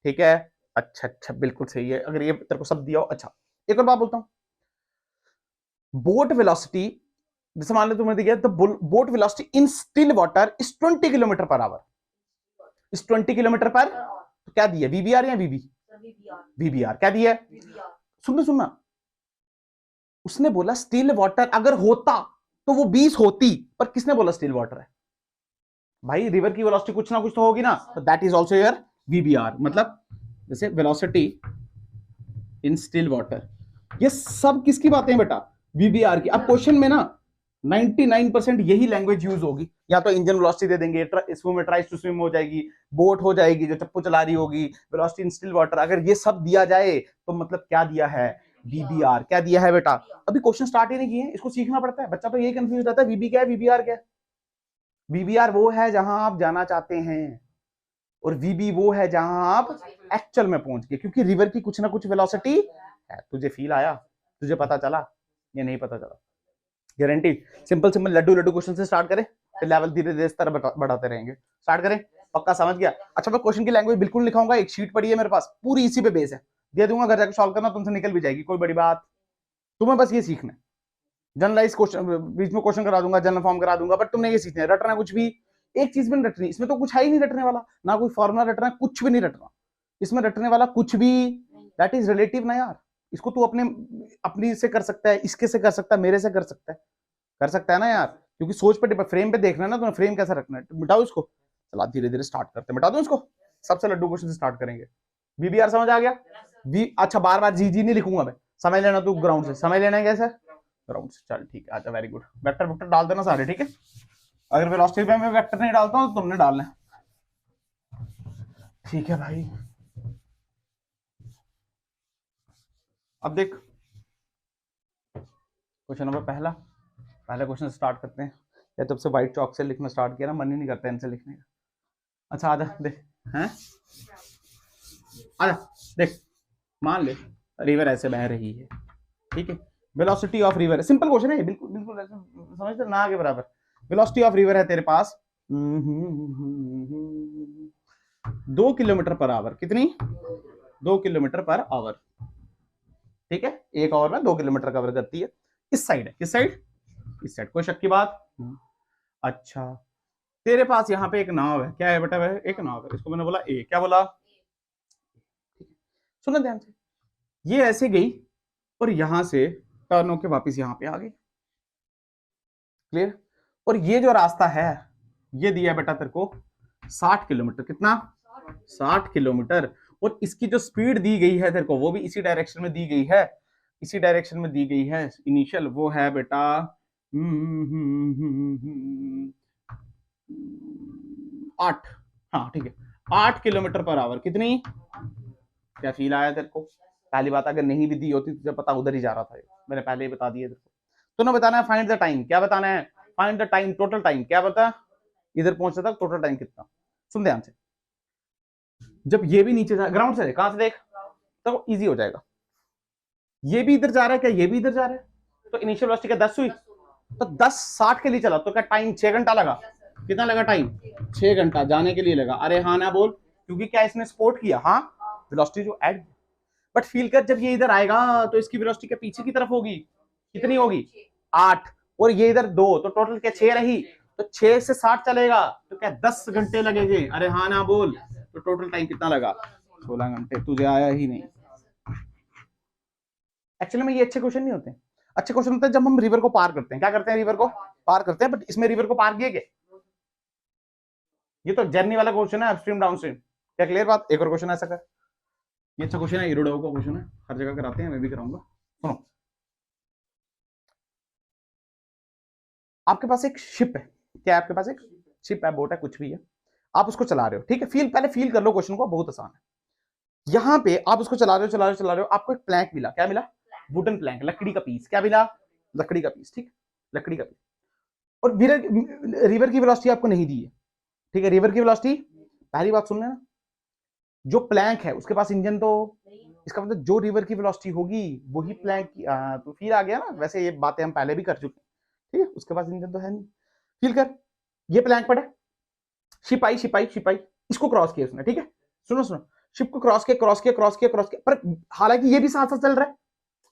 ठीक है, अच्छा अच्छा बिल्कुल सही है, अगर ये तेरे को सब दिया हो। अच्छा एक और बात बोलता हूं, बोट वेलोसिटी, जैसे मान लो तुमने दिया the boat velocity in still water is 20 kilometre per hour, is 20 kilometre पर, तो क्या दिया, वीबीआर या वीबी? वीबीआर। क्या दिया? सुनना सुनना, उसने बोला स्टिल वाटर अगर होता तो वो 20 होती, पर किसने बोला स्टिल वाटर है? भाई रिवर की वेलोसिटी कुछ ना कुछ तो होगी ना, तो that is also your VBR. मतलब जैसे वेलोसिटी इन स्टिल वाटर, ये सब किसकी बातें हैं बेटा? वीबीआर की। अब क्वेश्चन में ना 99% यही लैंग्वेज यूज होगी, या तो इंजन वेलोसिटी दे देंगे, स्विम ट्राइज टू स्विम हो जाएगी, बोट हो जाएगी जो चप्पू चला रही होगी, वेलोसिटी इन स्टिल वाटर, अगर ये सब दिया जाए तो मतलब क्या दिया है? वीबीआर। क्या दिया है बेटा? अभी क्वेश्चन स्टार्ट ही नहीं किए, इसको सीखना पड़ता है, बच्चा तो यही कंफ्यूज रहता है, वीबी क्या है, वीबीआर क्या है। वीबीआर वो है जहां आप जाना चाहते हैं, और वीबी वो है जहां आप एक्चुअल में पहुंच गए, क्योंकि रिवर की कुछ ना कुछ वेलोसिटी है। तुझे फील आया? तुझे पता चला या नहीं पता चला? गारंटी। सिंपल सिंपल लड्डू लड्डू क्वेश्चन से स्टार्ट करें, फिर लेवल धीरे धीरे इस तरह बढ़ाते रहेंगे। स्टार्ट करें? पक्का समझ गया? अच्छा मैं क्वेश्चन की लैंग्वेज बिल्कुल लिखाऊंगा, एक शीट पड़ी है मेरे पास, पूरी इसी पे बेस है, दे दूंगा, घर जाकर सॉल्व करना, तुमसे निकल भी जाएगी, कोई बड़ी बात। तुम्हें बस ये सीखना है, जनरलाइज क्वेश्चन बीच में क्वेश्चन करा दूंगा, जनरल फॉर्म करा दूंगा, बट तुमने ये सीखना है, रटना कुछ भी, एक चीज भी नहीं रटनी, इसमें तो कुछ है ही नहीं रटने वाला, ना कोई फॉर्मुला रटना, कुछ भी नहीं रटना इसमें, रटने वाला कुछ भी, दैट इज रिलेटिव ना यार। इसको तू अपने अपनी से कर सकता है, इसके से कर सकता है, मेरे से कर सकता है ना यार, क्योंकि सोच पे फ्रेम पे देखना है ना, तो फ्रेम कैसा रखना है। मिटाओ इसको, चला धीरे धीरे स्टार्ट करते हैं, मिटा दो इसको, सबसे लड्डू क्वेश्चन से स्टार्ट करेंगे। वीबीआर समझ आ गया? वी अच्छा बार बार जी जी नहीं लिखूंगा मैं, समझ लेना तू, ग्राउंड से समझ लेना है कैसे, ग्राउंड से। चल ठीक है, अच्छा वेरी गुड, वेक्टर वेक्टर डाल देना सारे, ठीक है। अगर वेलोसिटी पे मैं वेक्टर नहीं डालता हूं तो तुमने डालना है, ठीक है भाई। अब देख क्वेश्चन नंबर पहला, पहले क्वेश्चन स्टार्ट करते हैं। या जब से व्हाइट चौक से लिखना स्टार्ट किया ना, मन ही नहीं करता इनसे लिखने का। अच्छा आजा देख, हैं आजा देख, मान ले रिवर ऐसे बह रही है, ठीक है, velocity of river, simple question है बिल्कुल बिल्कुल, समझते ना के बराबर। वेलोसिटी ऑफ रिवर है तेरे पास 2 किलोमीटर पर आवर, कितनी? 2 किलोमीटर पर आवर, ठीक है, एक आवर में 2 किलोमीटर कवर करती है। इस साइड है, किस साइड? इस साइड, कोई शक की बात? अच्छा तेरे पास यहाँ पे एक नाव है, क्या है बेटा? वह एक नाव है, इसको मैंने बोला ए, क्या बोला? सुनो ध्यान से, ये ऐसे गई और यहां से टर्न होके वापस यहाँ पे आ गई, क्लियर? और ये जो रास्ता है ये दिया बेटा तेरे को 60 किलोमीटर, कितना? 60 किलोमीटर, और इसकी जो स्पीड दी गई है तेरे को वो भी इसी डायरेक्शन में दी गई है, इसी डायरेक्शन में दी गई है इनिशियल, वो है बेटा 8, हाँ ठीक है, 8 किलोमीटर पर आवर, कितनी? क्या फील आया तेरे को? पहली बात, अगर नहीं भी दी होती तुझे पता उधर ही जा रहा था, मैंने पहले ही बता दिया तेरे को। तो ना बताना है फाइंड द टाइम, क्या बताना है? Find the time, total time, क्या बता इधर पहुंचने तक टोटल टाइम कितना। सुन ध्यान से, जब ये भी नीचे जा, ग्राउंड से कहां से देख, तो इजी हो जाएगा, ये भी इधर जा रहा है, क्या ये भी इधर जा रहा है, तो इनिशियल वेलोसिटी क्या 10 हुई, तो 10 60 के लिए चला, तो क्या टाइम 6 घंटा लगा, कितना लगा टाइम? 6 घंटा जाने के लिए लगा। अरे हाँ ना बोल, क्योंकि क्या इसने सपोर्ट किया, हाँ वेलोसिटी जो ऐड, बट फील कर जब ये इधर आएगा तो इसकी वेलोसिटी के पीछे की तरफ होगी, कितनी होगी? 8, और ये इधर 2, तो टोटल क्या 6 रही, तो 6 से 60 चलेगा, तो क्या 10 घंटे लगेंगे। अरे हाँ ना बोल, तो टोटल टाइम कितना लगा? 16 घंटे। तुझे आया ही नहीं। एक्चुअली में ये अच्छे क्वेश्चन नहीं होते, अच्छे क्वेश्चन होते हैं जब हम रिवर को पार करते हैं, क्या करते हैं, रिवर को पार करते हैं, बट इसमें रिवर को पार किए क्या? ये तो जर्नी वाला क्वेश्चन है, अपस्ट्रीम डाउनस्ट्रीम। क्या क्लियर बात? एक और क्वेश्चन ऐसा कर, ये अच्छा क्वेश्चन है, इरोडो का क्वेश्चन है, हर जगह कराते हैं, मैं भी कराऊंगा। सुनो, आपके पास एक शिप है, क्या है आपके पास? एक शिप है, बोट है, कुछ भी है, आप उसको चला रहे हो, ठीक है? पहले फील कर लो क्वेश्चन को, बहुत आसान है। यहां पे आप उसको चला रहे हो, आपको एक प्लैंक मिला, क्या मिला? वुडन प्लैंक, लकड़ी का पीस, क्या मिला? लकड़ी का पीस, ठीक, लकड़ी का पीस। और रिवर की वेलोसिटी आपको नहीं दी है, ठीक है? रिवर की वेलोसिटी, पहली बात सुन लेना, जो प्लैंक है उसके पास इंजन तो, इसका मतलब जो रिवर की वेलोसिटी होगी वही प्लैंक की, तो फील आ गया ना? वैसे ये बातें हम पहले भी कर चुके हैं, ठीक है? उसके पास इंजन तो है नहीं, फील कर, ये प्लैंक पड़ा, शिपाई शिपाई शिपाई, इसको क्रॉस किया उसने, ठीक है? सुनो सुनो, शिप को क्रॉस किया, पर हालांकि ये भी साथ साथ चल रहा है,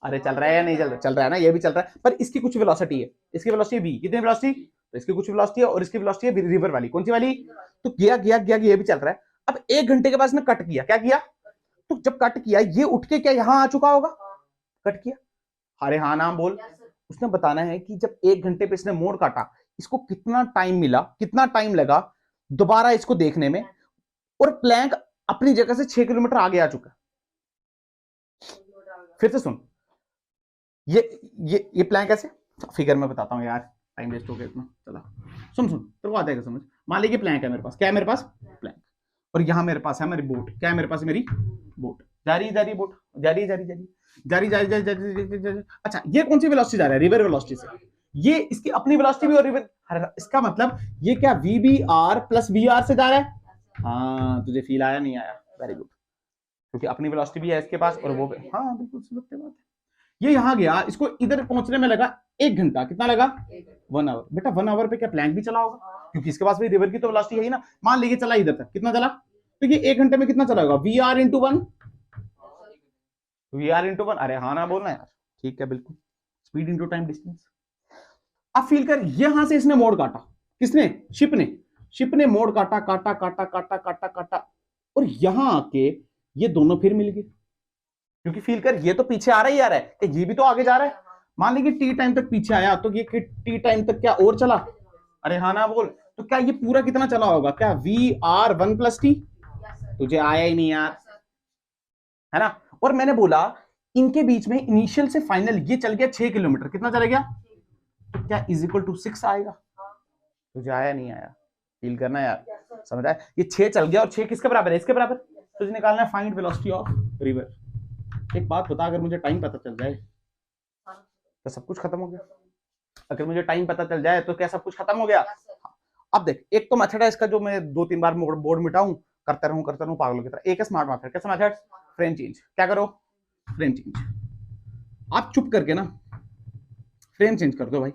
अरे चल रहा है या नहीं चल रहा? चल रहा है ना, ये भी चल रहा है, पर इसकी कुछ वेलोसिटी है, इसकी वेलोसिटी v, कितनी वेलोसिटी? तो इसकी कुछ वेलोसिटी है, और इसकी वेलोसिटी है रिवर वाली, कौन सी वाली? तो गया गया गया, ये भी चल रहा है। अब 1 घंटे के बाद इसने कट किया, क्या किया? तो जब कट किया, ये उठ के क्या यहां आ चुका होगा? कट किया, अरे हाँ नाम बोल। उसने बताना है कि जब 1 घंटे पे इसने मोड़ काटा, इसको कितना टाइम मिला, कितना टाइम लगा दोबारा इसको देखने में, और प्लैंक अपनी जगह से 6 किलोमीटर आगे आ चुका। फिर से सुन, ये प्लैंक कैसे? फिगर में बताता हूं यार, टाइम वेस्ट हो गया इतना, चला सुन सुन, तेरे को आ जाएगा समझ। मान लीजिए प्लैंक है मेरे पास, क्या है मेरे पास? प्लैंक, और यहां मेरे पास है मेरी बोट, क्या है मेरे पास? मेरी बोट, जा रही बोट, जा रही अच्छा, ये कौन सी वेलोसिटी जा रहा है? रिवर वेलोसिटी से। ये इसकी अपनी वेलोसिटी भी और रिवर, इसका मतलब ये क्या VBR प्लस VR से जा रहा है? हाँ, तुझे फील आया नहीं आया? वेरी गुड, क्योंकि अपनी वेलोसिटी भी है इसके पास, और वो, हाँ बिल्कुल सही बात है। ये यहां गया, इसको इधर पहुंचने में लगा 1 घंटा, कितना लगा? 1 आवर। बेटा 1 आवर पे क्या प्लैंक भी चला होगा? क्योंकि इसके पास भी रिवर की तो वेलोसिटी है ही ना। मान लीजिए चला इधर तक, कितना चला? तो ये 1 घंटे में कितना चला होगा? VR इंटू 1, VR इंटू 1, अरे हाँ ना बोलना यार, ठीक है बिल्कुल, स्पीड इंटू टाइम डिस्टेंस। अब फील कर, यहां से इसने मोड़ काटा, किसने? शिप ने मोड़ काटा, काटा काटा काटा काटा काटा, और यहां आके ये दोनों फिर मिल गए, क्योंकि फील कर, ये तो पीछे आ रहा ही आ रहा है, कि ये भी तो आगे जा रहा है। मान लीजिए टी टाइम तक पीछे आया, तो ये टी टाइम तक क्या और चला? अरे हाँ ना बोल। तो क्या ये पूरा कितना चला होगा? क्या VR 1 + T? तुझे आया ही नहीं यार, है ना? और मैंने बोला इनके बीच में इनिशियल से फाइनल ये चल गया 6 किलोमीटर, कितना चला गया? तो क्या = 6 आएगा? तुझे आया नहीं आया? फील करना यार, समझ आया? ये 6 चल गया, और 6 किसके बराबर है? इसके बराबर। तुझे निकालना है फाइंड वेलोसिटी ऑफ रिवर। एक बात बता, अगर मुझे टाइम पता चल जाए तो सब कुछ खत्म हो गया। अगर मुझे टाइम पता चल जाए तो क्या सब कुछ खत्म हो गया? अब देख, एक तो मेथड है इसका जो मैं 2-3 बार बोर्ड मिटाऊं, करता रहूं पागलों की तरह। एक है स्मार्ट मेथड। कैसा मेथड? Frame change. क्या करो? Frame change. आप चुप करके ना फ्रेम चेंज कर दो भाई।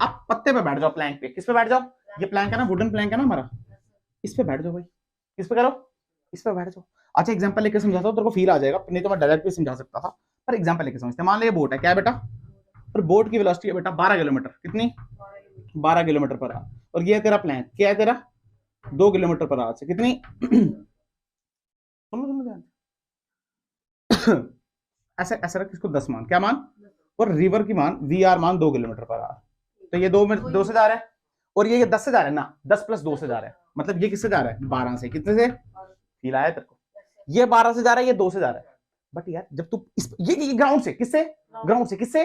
आप पत्ते पे बैठ जाओ, प्लैंक पे। किस पे बैठ जाओ? ये प्लैंक है ना, वुडन प्लैंक है ना हमारा, इस पे बैठ जाओ भाई। किस पे करो? इस पे बैठ जाओ। अच्छा एग्जांपल लेके समझाता हूं, तेरे को फील आ जाएगा, नहीं तो मैं डायरेक्ट भी समझा सकता था, पर एग्जांपल लेके समझते हैं। मान लीजिए बोट है, क्या है बेटा? और बोट की वेलोसिटी है बेटा 12 किलोमीटर। कितनी? 12 किलोमीटर पर आवर। और ये तेरा प्लैंक क्या है? तेरा 2 किलोमीटर पर आवर से कितनी? सुनो ध्यान। ऐसे ऐसे रख, इसको 10 मान, क्या मान? और रिवर की मान VR मान 2 किलोमीटर पर आवर। तो ये 2 से जा रहा है, और ये 10 से जा रहा है ना, 10 + 2 से जा रहा है, मतलब ये किससे जा रहा है? 12 से। कितने से? फील आया तेरे को? ये 12 से जा रहा है, ये 2 से जा रहा है। बट यार जब तू ये ग्राउंड से, किससे? ग्राउंड से, किससे?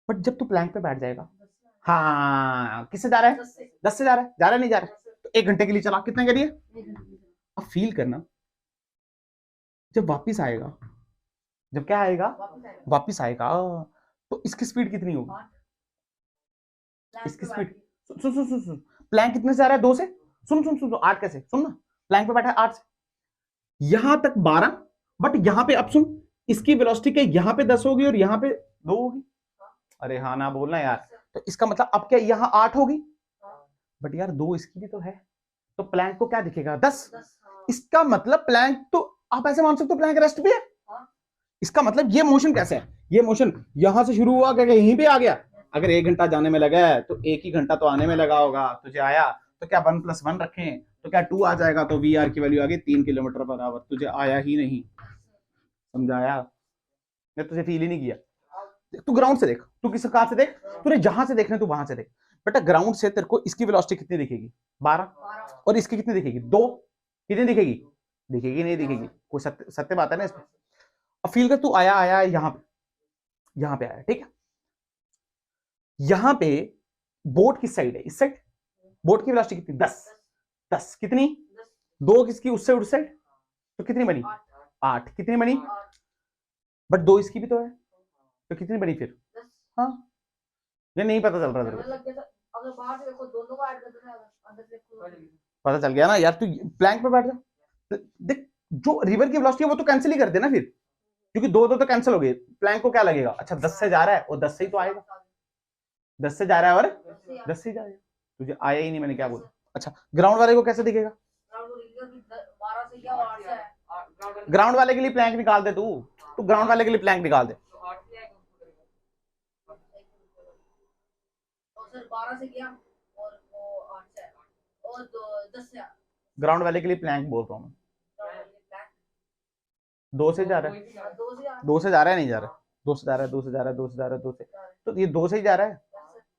बट जब तू प्लैंक पे बैठ जाएगा, हाँ किससे जा रहा है? 10 से जा रहा है। जा रहा है नहीं जा रहा है? तो 1 घंटे के लिए चला, कितने के लिए? अब फील करना, जब वापिस आएगा, जब क्या आएगा? वापिस आएगा, तो इसकी स्पीड कितनी होगी? इसकी स्पीड, सुन सुन सुन सुन, प्लैंक कितने से आ रहा है? 2 से। सुन सुन सुन, 8 कैसे? सुन ना, प्लैंक पे बैठा है 8 से, यहां तक 12, बट यहां पे अब सुन, इसकी वेलोसिटी के यहां पे 10 होगी और यहां पे 2 होगी। अरे हाँ ना बोलना यार। तो इसका मतलब अब क्या यहां 8 होगी, बट यार 2 इसकी भी तो है, तो प्लैंक को क्या दिखेगा? 10। इसका मतलब प्लैंक तो आप ऐसे मान सकते हो प्लैंक रेस्ट पे है। इसका मतलब ये मोशन कैसे है? ये मोशन यहां से शुरू हुआ, क्या यहीं पे आ गया? अगर 1 घंटा जाने में लगा है तो 1 ही घंटा तो आने में लगा होगा। तुझे आया तो क्या 1 + 1 रखें तो क्या 2 आ जाएगा, तो VR की वैल्यू आ गई 3 किलोमीटर पर आवर। तुझे आया ही नहीं, समझाया? मैं तुझे फील ही नहीं किया। तू ग्राउंड से देख, तू किस कहां से देख, तूने जहां से देखना तू वहां से देख। बेटा ग्राउंड से तेरे को इसकी वेलोसिटी कितनी दिखेगी 12, और इसकी कितनी दिखेगी 2, कितनी दिखेगी, दिखेगी नहीं दिखेगी, कोई सत्य बात है ना इसमें। अब फील कर तू आया आया यहाँ पे आया, ठीक है, यहाँ पे बोट किस साइड है, इस साइड, बोट की वेलोसिटी कितनी 10 कितनी 2 किसकी उस साइड, तो कितनी बनी 8, कितनी बनी, बट 2 इसकी भी तो है, तो कितनी बनी फिर, हाँ ये नहीं पता चल रहा तेरे को, पता चल गया ना यार, तू प्लैंक पे बैठ जा, देख जो रिवर की वेलोसिटी है वो तो कैंसिल ही कर देना फिर, क्योंकि 2 तो कैंसिल हो गए, प्लैंक को क्या लगेगा, अच्छा 10 से जा रहा है और 10 से ही तो आएगा, 10 से जा रहा है और 10 से ही जाएगा, तुझे आया ही नहीं मैंने क्या बोला। अच्छा ग्राउंड वाले को कैसे दिखेगा, ग्राउंड वाले के लिए प्लैंक निकाल दे, तू ग्राउंड वाले के लिए प्लैंक निकाल दे, 12 से गया और वो 8 से और 10 से, ग्राउंड वाले के लिए प्लैंक बोल रहा हूं मैं, 2 से जा रहा है, 2 से जा रहा है, नहीं जा रहा, 2 से जा रहा है, 2 से जा रहा है, 2 से जा रहा है, 2 से, तो ये 2 से ही जा रहा है,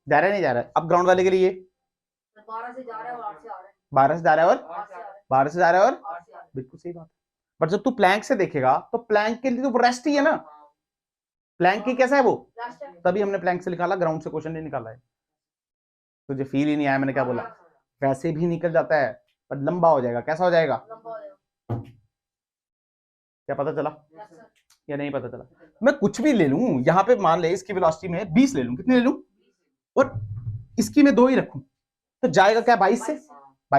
नहीं जा रहा है। अब ग्राउंड वाले के लिए 12 से जा रहा है और 8 से आ रहा है, 12 से जा रहा है और 12 से जा रहा है और, बिल्कुल सही बात है। बट जब तू प्लैंक से देखेगा तो प्लैंक के लिए तो रेस्ट ही है ना, प्लैंक की कैसा है वो, तभी हमने प्लैंक से निकाला, ग्राउंड से क्वेश्चन नहीं निकाला है, तुझे फील ही नहीं आया मैंने क्या बोला, वैसे भी निकल जाता है पर लंबा हो जाएगा, कैसा हो जाएगा, क्या पता चला या नहीं पता चला। मैं कुछ भी ले लूं यहाँ पे, मान ले इसकी वेलोसिटी में 20 ले लूं, कितनी ले लूं, और इसकी में 2 ही रखूं, तो जाएगा क्या 22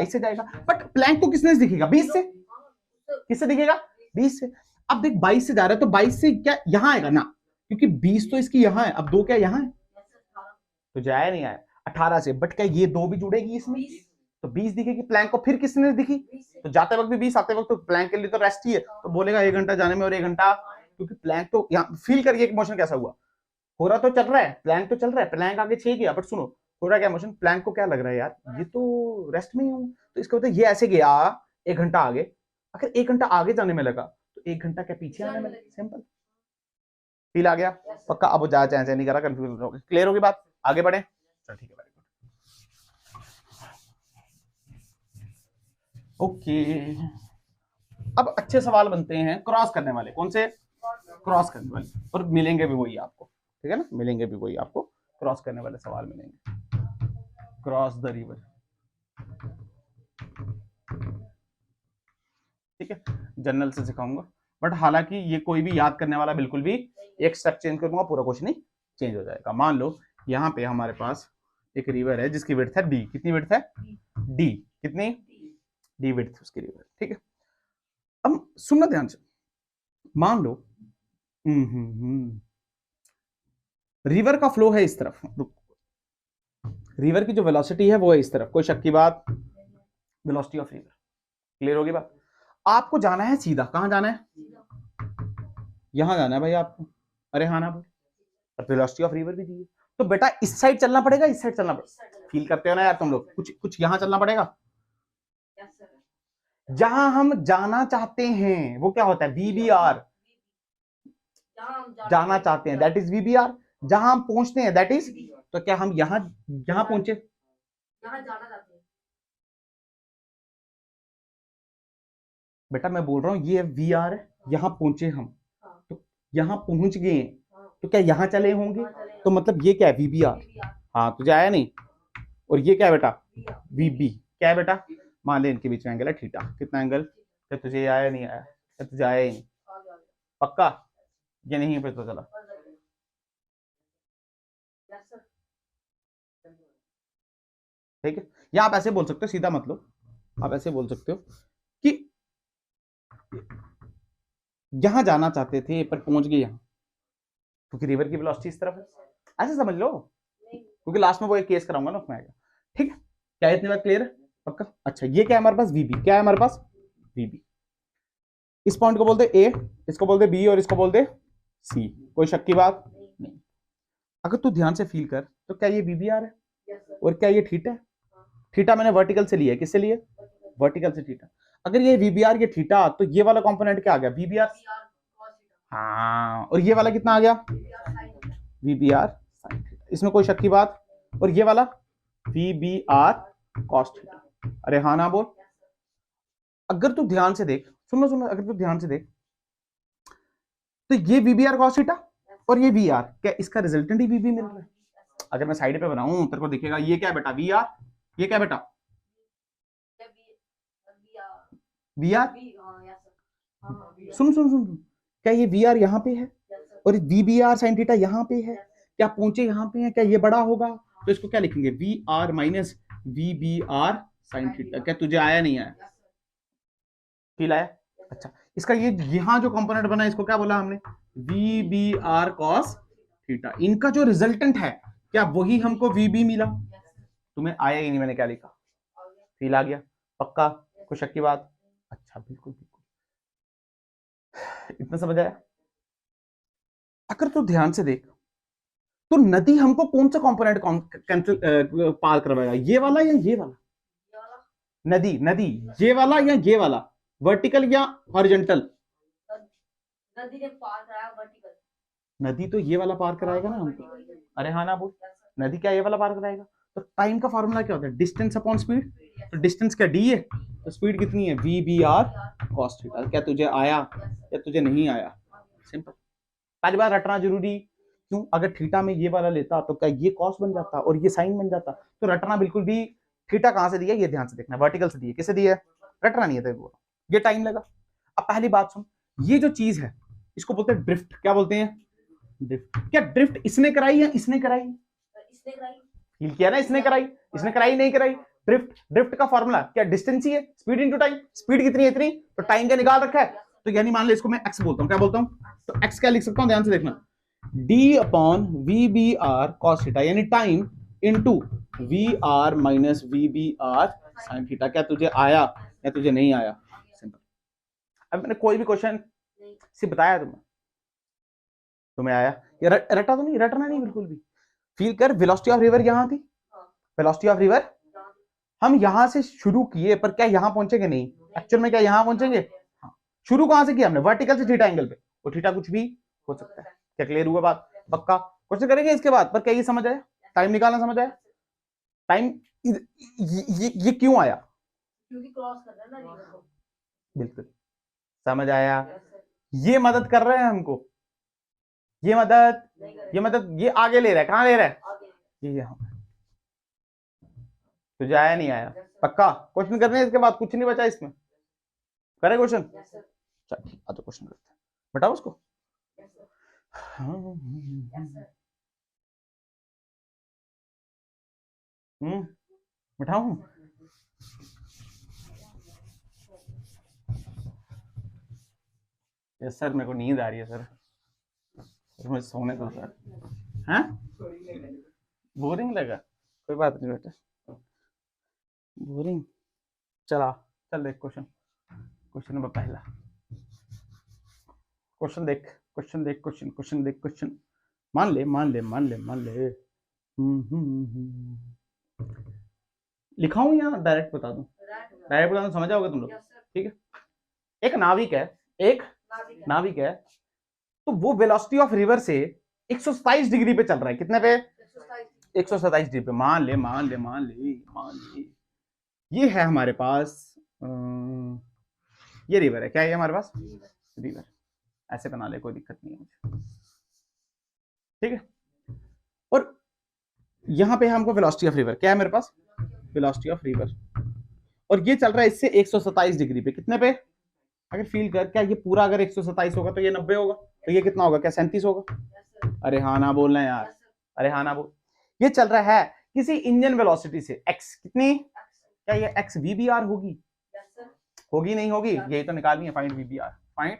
से जाएगा, बट प्लैंक को किसने दिखेगा 20 से, किससे दिखेगा 20 से। अब देख 22 से जा रहा है तो 22 से क्या यहाँ आएगा ना, क्योंकि 20 तो इसकी यहाँ है, अब 2 क्या यहाँ है, तो जाया नहीं आया 18 से, बट क्या ये 2 भी जुड़ेगी इसमें, तो 20 दिखेगी, प्लैंक को फिर किसने दिखी, तो जाते वक्त भी 20 आते वक्त, तो प्लैंक के लिए तो रेस्ट ही है, तो बोलेगा 1 घंटा जाने में और 1 घंटा, क्योंकि प्लैंक तो यहाँ फील करिए कि मोशन कैसा हुआ, हो रहा तो चल रहा है, प्लैंक तो चल रहा है, प्लैंक आगे 6 गया, बट सुनो हो रहा क्या मोशन, प्लैंक को क्या लग रहा है यार ये तो रेस्ट में ही हूँ, तो इसका मतलब ये ऐसे गया 1 घंटा आगे, अगर 1 घंटा आगे जाने में लगा तो 1 घंटा क्या पीछे आने में लगा, सिंपल फील आ गया पक्का। अब जा चाहे नहीं करा, कंफ्यूज हो गया, क्लियर होगी बात, आगे बढ़े, चल ठीक है, वेरी गुड, ओके। अब अच्छे सवाल बनते हैं क्रॉस करने वाले, कौन से, क्रॉस करने वाले, और मिलेंगे भी वही आपको, ठीक है ना, मिलेंगे भी वही आपको, क्रॉस करने वाले सवाल मिलेंगे, क्रॉस द रिवर, ठीक है, जनरल से सिखाऊंगा, बट हालांकि ये कोई भी याद करने वाला बिल्कुल भी, एक स्टेप चेंज कर दूंगा पूरा क्वेश्चन ही चेंज हो जाएगा। मान लो यहाँ पे हमारे पास एक रिवर है जिसकी विड्थ है डी, कितनी विड्थ है डी, कितनी डी विड्थ उसकी रिवर, ठीक है। अब सुनना ध्यान से, मान लो रिवर का फ्लो है इस तरफ, रिवर की जो वेलोसिटी है वो है इस तरफ, कोई शक की बात, वेलोसिटी ऑफ रिवर, क्लियर होगी बात। आपको जाना है सीधा, कहां जाना है, यहां जाना है भाई आपको, अरे हाँ ना भाई, वेलोसिटी ऑफ रिवर भी दी है, तो बेटा इस साइड चलना पड़ेगा, इस साइड चलना पड़ेगा, फील करते हो ना यार तुम लोग, कुछ यहां चलना पड़ेगा, जहां हम जाना चाहते हैं वो क्या होता है VBR, जाना चाहते हैं दैट इज VBR, जहां हम पहुंचते हैं दैट इज, तो क्या हम यहां पहुंचे, यहां जाना चाहते हैं, बेटा मैं बोल रहा हूं ये VR है, यहां पहुंचे हम, तो यहां पहुंच गए, तो क्या यहां चले होंगे, तो मतलब ये क्या है VBR, हाँ तुझे आया नहीं, और ये क्या है बेटा VB, क्या है बेटा, मान ले इनके बीच में एंगल है थीटा, कितना एंगल, क्या तुझे आया नहीं आया, क्या तुझे आया ही नहीं, पक्का ये नहीं है, तो चला, ठीक है। या आप ऐसे बोल सकते हो, सीधा मतलब आप ऐसे बोल सकते हो कि यहां जाना चाहते थे पर पहुंच गए यहां, क्योंकि रिवर की वेलोसिटी इस तरफ है, ऐसे समझ लो, क्योंकि लास्ट में वो एक केस कराऊंगा ना उसमें आएगा, ठीक है, क्या इतनी बात क्लियर है पक्का। अच्छा ये क्या है हमारे पास VB, क्या है हमारे पास VB, इस पॉइंट को बोलते A, इसको बोलते B और इसको बोलते C, कोई शक की बात नहीं। अगर तू ध्यान से फील कर तो क्या ये VBR है और क्या ये थीटा है, थीटा मैंने वर्टिकल से लिया है, किससे लिए, वर्टिकल से थीटा, अगर ये VBR ये थीटा, तो ये वाला कंपोनेंट क्या आ गया VBR, हाँ, और ये वाला कितना आ गया V B R sine theta, इसमें कोई शक की बात। और ये वाला V B R cos theta. अरे हाँ ना बोल। अगर तू ध्यान से देख, सुनो सुनो, अगर तू ध्यान से देख तो ये V B R cos theta और ये वी आर, क्या इसका रिजल्टेंट ही वी बी मिल रहा है। अगर मैं साइड पे बनाऊं तेरे को दिखेगा ये क्या है बेटा, वी आर, ये क्या है बेटा, वी आर। सुन सुन सुन, क्या ये वी आर यहाँ पे है और V B R sine theta यहाँ पे है, क्या पहुंचे यहाँ पे है, क्या ये बड़ा होगा, तो इसको क्या लिखेंगे, V R minus V B R sine theta. क्या तुझे आया नहीं आया, फील आया? अच्छा, इसका ये यहाँ जो कंपोनेंट बना इसको क्या बोला हमने, V B R cos theta. इनका जो रिजल्टेंट है क्या वही हमको वी बी मिला। तुम्हें आया ही नहीं मैंने क्या लिखा, फील आ गया? पक्का? कुछ शक की बात? अच्छा बिल्कुल बिल्कुल, इतना समझ आया। अगर तू ध्यान से देख तो नदी हमको कौन सा कंपोनेंट कैंसिल पार करवाएगा, ये वाला या ये वाला? नदी नदी ये वाला या ये वाला, वर्टिकल या हॉरिजॉन्टल? नदी ने पार कराया वर्टिकल। नदी तो ये वाला पार कराएगा ना हमको। अरे हाँ ना बोल, नदी क्या ये वाला पार कराएगा। तो टाइम का फॉर्मूला क्या होता है, डिस्टेंस अपॉन स्पीड। तो डिस्टेंस क्या डी है, तो स्पीड कितनी है, V B R cos theta. क्या तुझे आया या तुझे नहीं आया? सिंपल। पहली बार रटना जरूरी क्यों, अगर थीटा में ये वाला लेता तो क्या ये कॉस बन जाता और ये साइन बन जाता। तो रटना बिल्कुल भी, थीटा कहां से दिया ये ध्यान से देखना, वर्टिकल से दिया, किसे दिया है, रटना नहीं है तेरे को, ये टाइम लगा। अब पहली बात सुन, ये जो चीज है इसको बोलते हैं ड्रिफ्ट। क्या बोलते हैं, ड्रिफ्ट। क्या ड्रिफ्ट इसने कराई या इसने कराई? इसने कराई। फील किया ना, इसने कराई, इसने कराई नहीं कराई। ड्रिफ्ट, ड्रिफ्ट का फॉर्मूला क्या, डिस्टेंस ही है, स्पीड इनटू टाइम। स्पीड कितनी है, इतनी, तो टाइम क्या निकाल रखा है। तो यानी मान लो इसको मैं एक्स बोलता हूं, क्या बोलता हूं, तो एक्स क्या लिख सकता हूं, ध्यान से देखना, D upon V B R cos theta, यानी time into V R minus V B R sine theta. क्या तुझे आया या तुझे नहीं आया? सिंपल। अब मैंने कोई भी क्वेश्चन सिर्फ बताया तुम्हें आया या रटा तो नहीं, रटना नहीं बिल्कुल भी। फील कर, वेलोसिटी ऑफ रिवर यहां थी, वेलोसिटी ऑफ रिवर हम यहां से शुरू किए, पर क्या यहां पहुंचेंगे नहीं, एक्चुअल में क्या यहां पहुंचेंगे। हाँ, शुरू कहां से किया हमने, वर्टिकल से थीटा एंगल पे, और थीटा कुछ भी हो सकता है। क्या क्लियर हुआ बात? पक्का क्वेश्चन करेंगे इसके बाद, पर क्या ये समझ आया, टाइम निकालना समझ आया। टाइम ये क्यों आया, क्योंकि क्रॉस कर रहा है ना रिवर को। बिल्कुल समझ आया। ये मदद कर रहे हैं हमको, ये मदद ये आगे ले रहा है, कहां ले रहा है, ये यहां। तुझे आया नहीं आया? पक्का क्वेश्चन करने हैं इसके बाद, कुछ नहीं बचा इसमें, करे क्वेश्चन। चल ठीक, आ तो क्वेश्चन करते हैं, बताओ उसको। बैठाऊं? यस सर, मेरे को नींद आ रही है सर, मुझे सोने दो सर। हाँ बोरिंग लगा, कोई बात नहीं बेटा, बोरिंग। चला चल देख क्वेश्चन, क्वेश्चन नंबर पहला, क्वेश्चन देख, क्वेश्चन देख, क्वेश्चन देख, क्वेश्चन मान ले मान ले मान ले मान ले। लिखाऊं या डायरेक्ट बता दूं? डायरेक्ट बता दूं, समझ आओगे तुम लोग? ठीक है। एक नाविक है, एक नाविक है, तो वो वेलोसिटी ऑफ रिवर से 127 डिग्री पे चल रहा है। कितने पे? 127 डिग्री पे। मान ले मान ले मान ले मान ले, ये है हमारे पास, ये रिवर है। क्या है हमारे पास? रिवर। ऐसे बना ले, कोई दिक्कत नहीं है मुझे, ठीक है। और यहां पे हमको वेलोसिटी ऑफ रिवर, क्या है मेरे पास, वेलोसिटी ऑफ रिवर, और ये चल रहा है इससे 127 डिग्री पे। कितने पे? अगर फील कर, क्या ये पूरा अगर 127 होगा तो ये 90 होगा, तो ये कितना होगा, क्या 37 होगा? अरे हाँ ना बोलना यार, अरे हाँ ना बोल। ये चल रहा है किसी इंजन वेलोसिटी से x, कितनी, क्या ये x VBR होगी? होगी नहीं होगी, यही तो निकालनी है, फाइंड VBR, फाइंड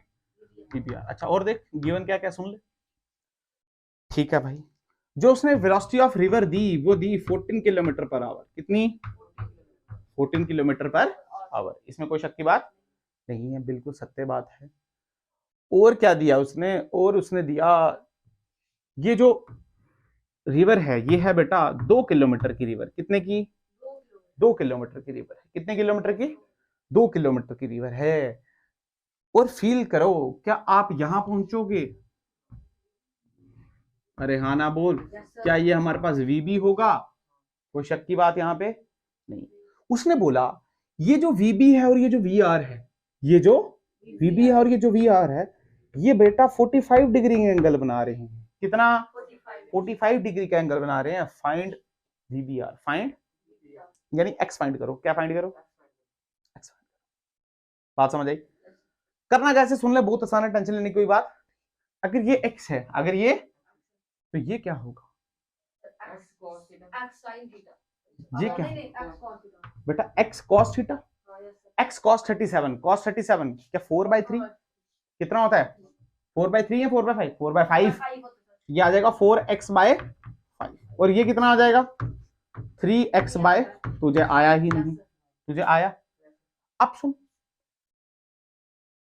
VBR। अच्छा और देख गिवन क्या क्या, सुन ले, ठीक है भाई। जो उसने वेलोसिटी ऑफ रिवर दी वो दी 14 किलोमीटर पर आवर। कितनी? 14 किलोमीटर पर आवर। इसमें कोई शक की बात नहीं है, बिल्कुल सत्य बात है। और क्या दिया उसने, और उसने दिया ये जो रिवर है ये है बेटा 2 किलोमीटर की रिवर। कितने की? 2 किलोमीटर की रिवर है। कितने किलोमीटर की? 2 किलोमीटर की रिवर है। और फील करो, क्या आप यहां पहुंचोगे, अरे हाँ ना बोल, क्या ये हमारे पास VB होगा? कोई शक की बात यहाँ पे नहीं। उसने बोला ये जो VB है और ये जो VR है, ये जो VB है और ये जो VR है, ये बेटा 45 डिग्री एंगल बना रहे हैं। कितना? 45 डिग्री का एंगल बना रहे हैं। फाइंड VBR, फाइंड यानी x फाइंड करो। क्या फाइंड करो? x। बात समझ आई? करना कैसे सुन ले, बहुत आसान है, टेंशन लेने की कोई बात। अगर ये x है, अगर ये, तो ये क्या होगा? ये क्या बेटा? x cos theta, x cos 37, cos 37 क्या 4/3 कितना होता है? 4/3 या 4/5? 4/5। ये आ जाएगा 4x/5 और ये कितना आ जाएगा? 3x/, तुझे आया ही नहीं, तुझे आया? अब सुन,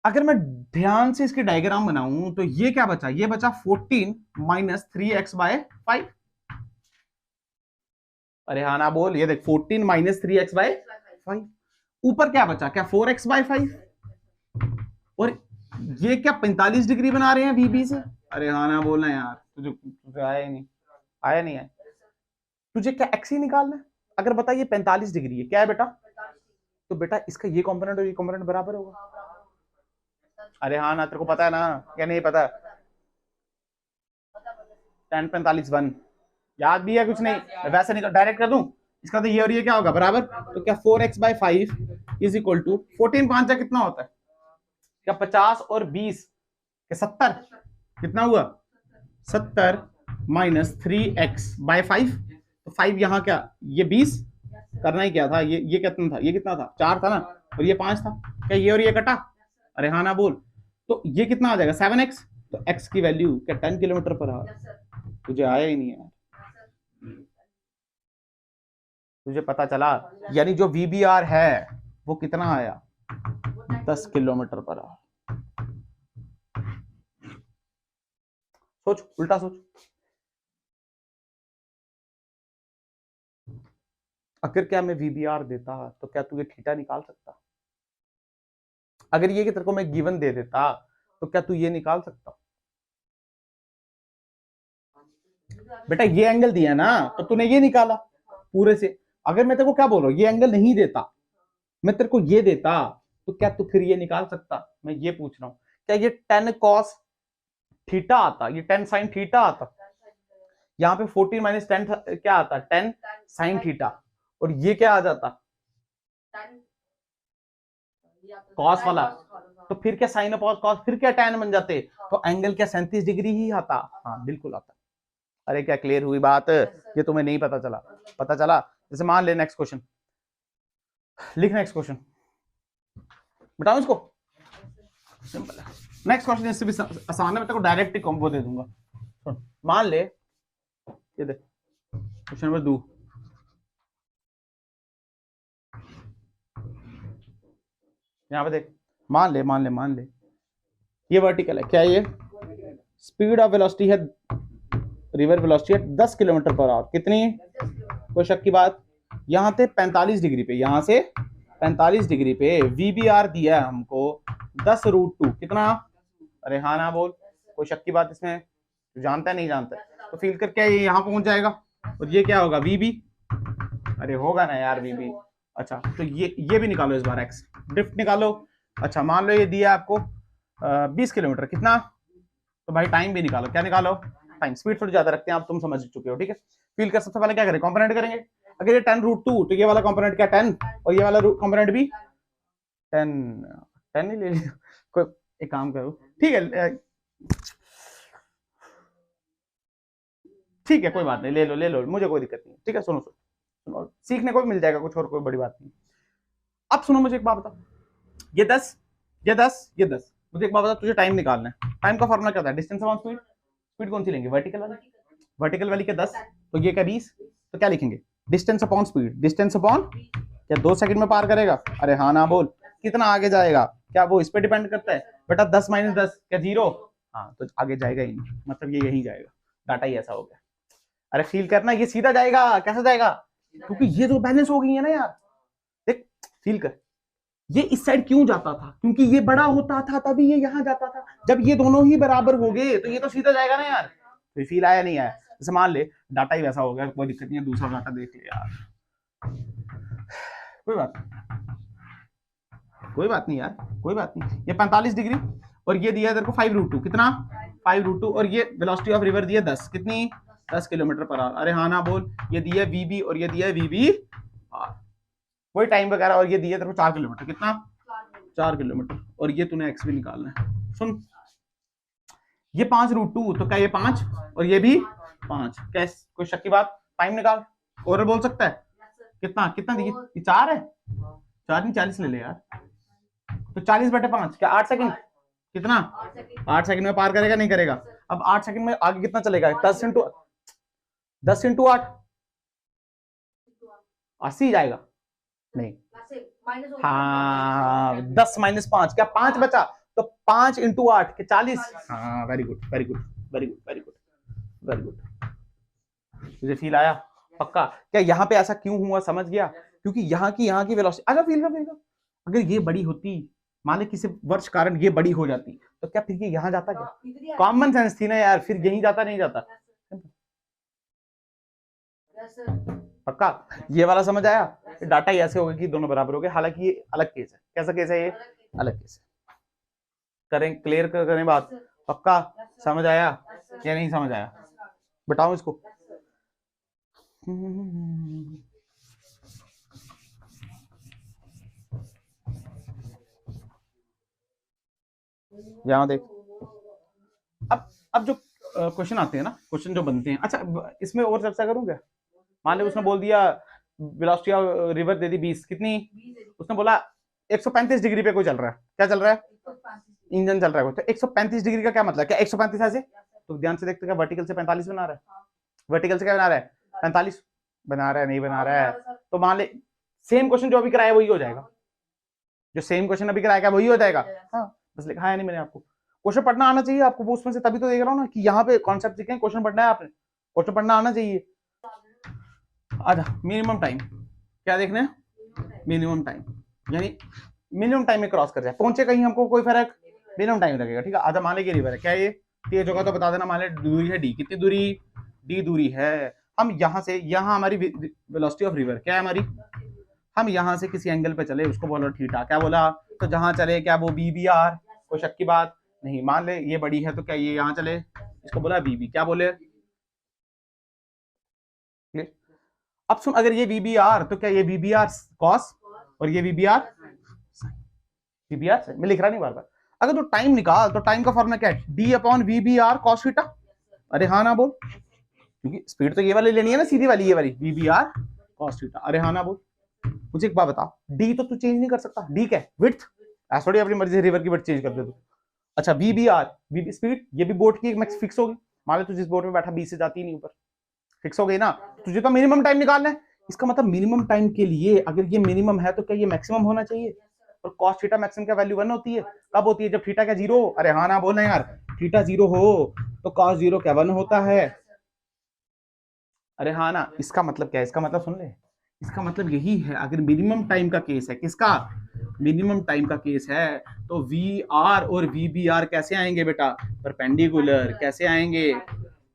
अगर मैं ध्यान से इसकी डायग्राम बनाऊं तो ये क्या बचा? ये बचा 14 माइनस 3x/5। अरे हाँ ना बोल, ये देख 14 माइनस 3x/5। ऊपर क्या बचा? क्या 4x/5? और ये क्या 45 डिग्री बना रहे हैं VB से? अरे हाँ ना बोलना यार, तुझे आया ही नहीं, आया नहीं है। तुझे क्या x ही निकालना है? अगर बता ये 45 डिग्री है, क्या है बेटा? तो बेटा इसका ये कंपोनेंट और ये कंपोनेंट बराबर होगा। अरे हाँ ना, तेरे को पता है ना, क्या नहीं पता? tan 45 1 याद भी है? कुछ नहीं, वैसे निकल डायरेक्ट कर दूं। इसका तो ये और ये क्या होगा? बराबर। तो क्या 4x/5 इज इक्वल टू 14 5 जा कितना होता है? क्या 50 और 20 क्या 70? कितना हुआ? 70 माइनस 3x/5। तो 5 यहाँ क्या? ये 20 करना ही क्या था? ये कितना था? ये कितना था? 4 था ना, और ये 5 था। क्या ये और ये कटा? अरे हाँ ना बोल। तो ये कितना आ जाएगा? 7x। तो x की वैल्यू क्या 10 किलोमीटर पर आवर? तुझे आया ही नहीं है, तुझे पता चला? यानी जो VBR है वो कितना आया? 10 किलोमीटर पर आवर। सोच, उल्टा सोच। अगर क्या मैं VBR देता तो क्या तू ये थीटा निकाल सकता? अगर ये कि तेरे को मैं गिवन दे देता तो क्या तू ये निकाल सकता? बेटा ये एंगल दिया ना, तो तूने ये निकाला पूरे से। अगर मैं तेरे को क्या बोल रहा हूं, ये एंगल नहीं देता, मैं तेरे को ये देता, तो क्या तू फिर ये निकाल सकता? मैं ये पूछ रहा हूं, क्या ये 10 cos थीटा आता? ये 10 sin थीटा आता? यहाँ पे 14 माइनस 10 क्या आता? 10 sin थीटा। और ये क्या आ जाता? cos वाला। तो फिर क्या sin अपॉन cos, फिर क्या tan बन जाते? तो एंगल क्या 37 डिग्री ही आता? हाँ बिल्कुल आता। अरे क्या क्लियर हुई बात? ये तुम्हें नहीं पता चला? पता चला? जैसे मान ले, नेक्स्ट क्वेश्चन लिख, नेक्स्ट क्वेश्चन बताओ इसको। सिंपल है। नेक्स्ट क्वेश्चन इससे भी आसान है, मैं तेरे को डायरेक्ट कॉम्बो दे दूंगा। सुन, मान ले, ये देख क्वेश्चन नंबर 2। यहाँ पे देख, मान ले ये वर्टिकल है। क्या ये स्पीड ऑफ वेलोसिटी है, रिवर वेलोसिटी है 10 किलोमीटर पर आवर। कितनी? कोई शक की बात? यहाँ से 45 डिग्री पे, यहाँ से 45 डिग्री पे VBR दिया है हमको 10√2। कितना? अरे हाँ ना बोल, कोई शक की बात इसमें? तो जानता है नहीं जानता? तो फील कर क्या ये यहाँ पहुंच जाएगा, और ये क्या होगा? VB। अरे होगा ना यार VB। अच्छा तो ये भी निकालो इस बार, x ड्रिफ्ट निकालो। अच्छा मान लो ये दिया आपको 20 किलोमीटर। कितना? तो भाई टाइम भी निकालो। क्या निकालो? टाइम। स्पीड थोड़ी ज्यादा रखते हैं, आप तुम समझ चुके हो, ठीक है। फील कर, सबसे पहले क्या करें? कंपोनेंट करेंगे। अगर ये 10√2 तो ये वाला कंपोनेंट क्या 10, और ये वाला कंपोनेंट भी 10 10 ही ले लिया। कोई एक काम करो, ठीक है ठीक है, कोई बात नहीं, ले लो, मुझे कोई दिक्कत नहीं, ठीक है। सुनो सुनो, सीखने को भी मिल जाएगा कुछ, और कोई बड़ी बात नहीं। अब सुनो, मुझे एक बात बता, ये 10 ये 10 ये 10, मुझे एक बात बता, तुझे टाइम निकालना है। टाइम का फॉर्मूला क्या था? Distance upon speed. स्पीड कौन सी लेंगे? वर्टिकल वाली। वर्टिकल वाली क्या 10, तो ये क्या 20, तो क्या लिखेंगे? Distance upon speed. Distance upon क्या 2 सेकंड में पार करेगा? अरे हाँ ना बोल। कितना आगे जाएगा? क्या वो इस पे डिपेंड करता है बेटा? 10 माइनस 10 क्या 0? हाँ तो आगे जाएगा ही नहीं, मतलब ये यही जाएगा। डाटा ही ऐसा हो गया। अरे फील करना, ये सीधा जाएगा। कैसा जाएगा? क्योंकि ये जो बैलेंस हो गई है ना यार, देख फील कर, ये इस साइड क्यों जाता था? क्योंकि ये बड़ा होता था तभी ये यहाँ जाता था। जब ये दोनों ही बराबर हो गए तो ये तो सीधा जाएगा ना यार। तो ये फील आया नहीं आया? जैसे मान ले डाटा ही वैसा हो गया, कोई दिक्कत नहीं है, दूसरा डाटा देख ले यार, कोई बात नहीं, कोई बात नहीं यार, कोई बात नहीं। ये 45 डिग्री और ये दिया तेरे को 5√2, कितना 5√2, और ये वेलोसिटी ऑफ रिवर दिया 10, कितनी 10 किलोमीटर पर आवर। अरे हाँ ना बोल। ये दिया वीबी और ये दिया वीबी आर, वही टाइम वगैरह, और ये दिया तेरे को 4 किलोमीटर, कितना 4 किलोमीटर, और ये तूने एक्स भी निकालना है। सुन, ये 5√2, तो क्या ये 5 और ये भी 5, कैसे, कोई शक की बात? टाइम निकाल, और बोल सकता है कितना कितना दिए? ये 4 है, 4 नहीं 40 ले ले यार, तो 40/5 क्या 8 सेकंड, कितना 8 सेकंड में पार करेगा नहीं करेगा? अब 8 सेकंड में आगे कितना चलेगा? 10 इंटू 8 80 जाएगा नहीं, हाँ 10 - 5 क्या 5 बचा, तो 5 इंटू 8 के 40। हाँ very good very good very good very good very good. तुझे फील आया पक्का? क्या यहाँ पे ऐसा क्यों हुआ समझ गया? क्योंकि यहाँ की वेलोसिटी, अगर फील का अगर ये बड़ी होती, मान ले किसी वर्ष कारण ये बड़ी हो जाती, तो क्या फिर ये यहाँ जाता? क्या कॉमन सेंस थी ना यार, फिर यहीं जाता नहीं जाता? पक्का ये वाला समझ आया? डाटा ही ऐसे होगा कि दोनों बराबर हो गए, हालांकि ये अलग केस है। कैसा केस है ये? अलग केस है। करें क्लियर करें बात? पक्का समझ आया या नहीं समझ आया? बताओ इसको। यहाँ देख, अब जो क्वेश्चन आते हैं ना, क्वेश्चन जो बनते हैं, अच्छा इसमें और चर्चा करूं क्या? मान ले उसने बोल दिया वेलोसिटी ऑफ रिवर दे दी 20, कितनी? उसने बोला 135 डिग्री पे कोई चल रहा है, क्या चल रहा है? इंजन चल रहा है। तो 135 डिग्री का क्या मतलब? क्या 135 ऐसे? तो ध्यान से देखते, क्या वर्टिकल से 45 बना रहा है? वर्टिकल से क्या बना रहा है? 45 बना रहा है, नहीं बना रहा है? तो मान ले सेम क्वेश्चन जो अभी कराया वही हो जाएगा, जो सेम क्वेश्चन अभी कराया वही हो जाएगा। हाँ बस लिखा है नहीं मैंने आपको, क्वेश्चन पढ़ना आना चाहिए आपको, वो उसमें से तभी तो देख रहा हूँ ना कि यहाँ पे कॉन्सेप्ट सीखे, क्वेश्चन पढ़ना है आपने, क्वेश्चन पढ़ना आना चाहिए। आजा मिनिमम टाइम क्या देखना है? मिनिमम टाइम, यानी मिनिमम टाइम में क्रॉस कर जाए, पहुंचे कहीं हमको कोई फर्क, मिनिमम टाइम लगेगा। ठीक है, आजा मान ले कि रिवर है, क्या ये तेज होगा तो बता देना। मान ले दूरी है डी, कितनी दूरी? डी दूरी है। हम यहाँ से यहाँ हमारी वेलोसिटी ऑफ रिवर क्या है हमारी? हम यहाँ से किसी एंगल पे चले, उसको बोलो थीटा, क्या बोला? तो जहां चले क्या वो BBR, कोई शक की बात नहीं। मान ले ये बड़ी है तो क्या ये यहाँ चले, इसको बोला BB, क्या बोले? अब सुन, अगर ये VBR तो क्या ये VBR कॉस और ये VBR मैं लिख रहा नहीं बार बार। अगर तो टाइम निकाल तो टाइम का फॉर्मूला क्या है? D/VBR cos theta. अरे हाँ ना बोल, क्योंकि स्पीड तो ये वाली लेनी है ना, सीधी वाली, ये वाली VBR cos थीटा। अरे हाँ ना बोल। मुझे एक बात बता, डी तो तू चेंज नहीं कर सकता, डी क्या है? विड्थ, ऐसा थोड़ी अपनी मर्जी से रिवर की विड्थ चेंज कर दे तू। अच्छा VBR स्पीड, ये भी बोट की मैक्स फिक्स होगी। मान ले तू जिस बोट में बैठा 20 से जाती नहीं ऊपर, फिक्स हो गई ना। तुझे तो मिनिमम टाइम निकालना है, इसका मतलब मिनिमम टाइम के लिए अगर ये मिनिमम है तो क्या ये मैक्सिमम होना चाहिए? और कॉस थीटा मैक्सिमम का वैल्यू 1 होती है। कब होती है? जब थीटा क्या 0 हो। अरे हाँ ना बोलना यार, थीटा 0 हो तो कॉस 0 क्या 1 होता है। अरे हाँ ना, इसका मतलब क्या है? इसका मतलब सुन ले, इसका मतलब यही है, अगर मिनिमम टाइम का केस है, किसका? मिनिमम टाइम का केस है, तो VR और VBR कैसे आएंगे बेटा? परपेंडिकुलर। कैसे आएंगे?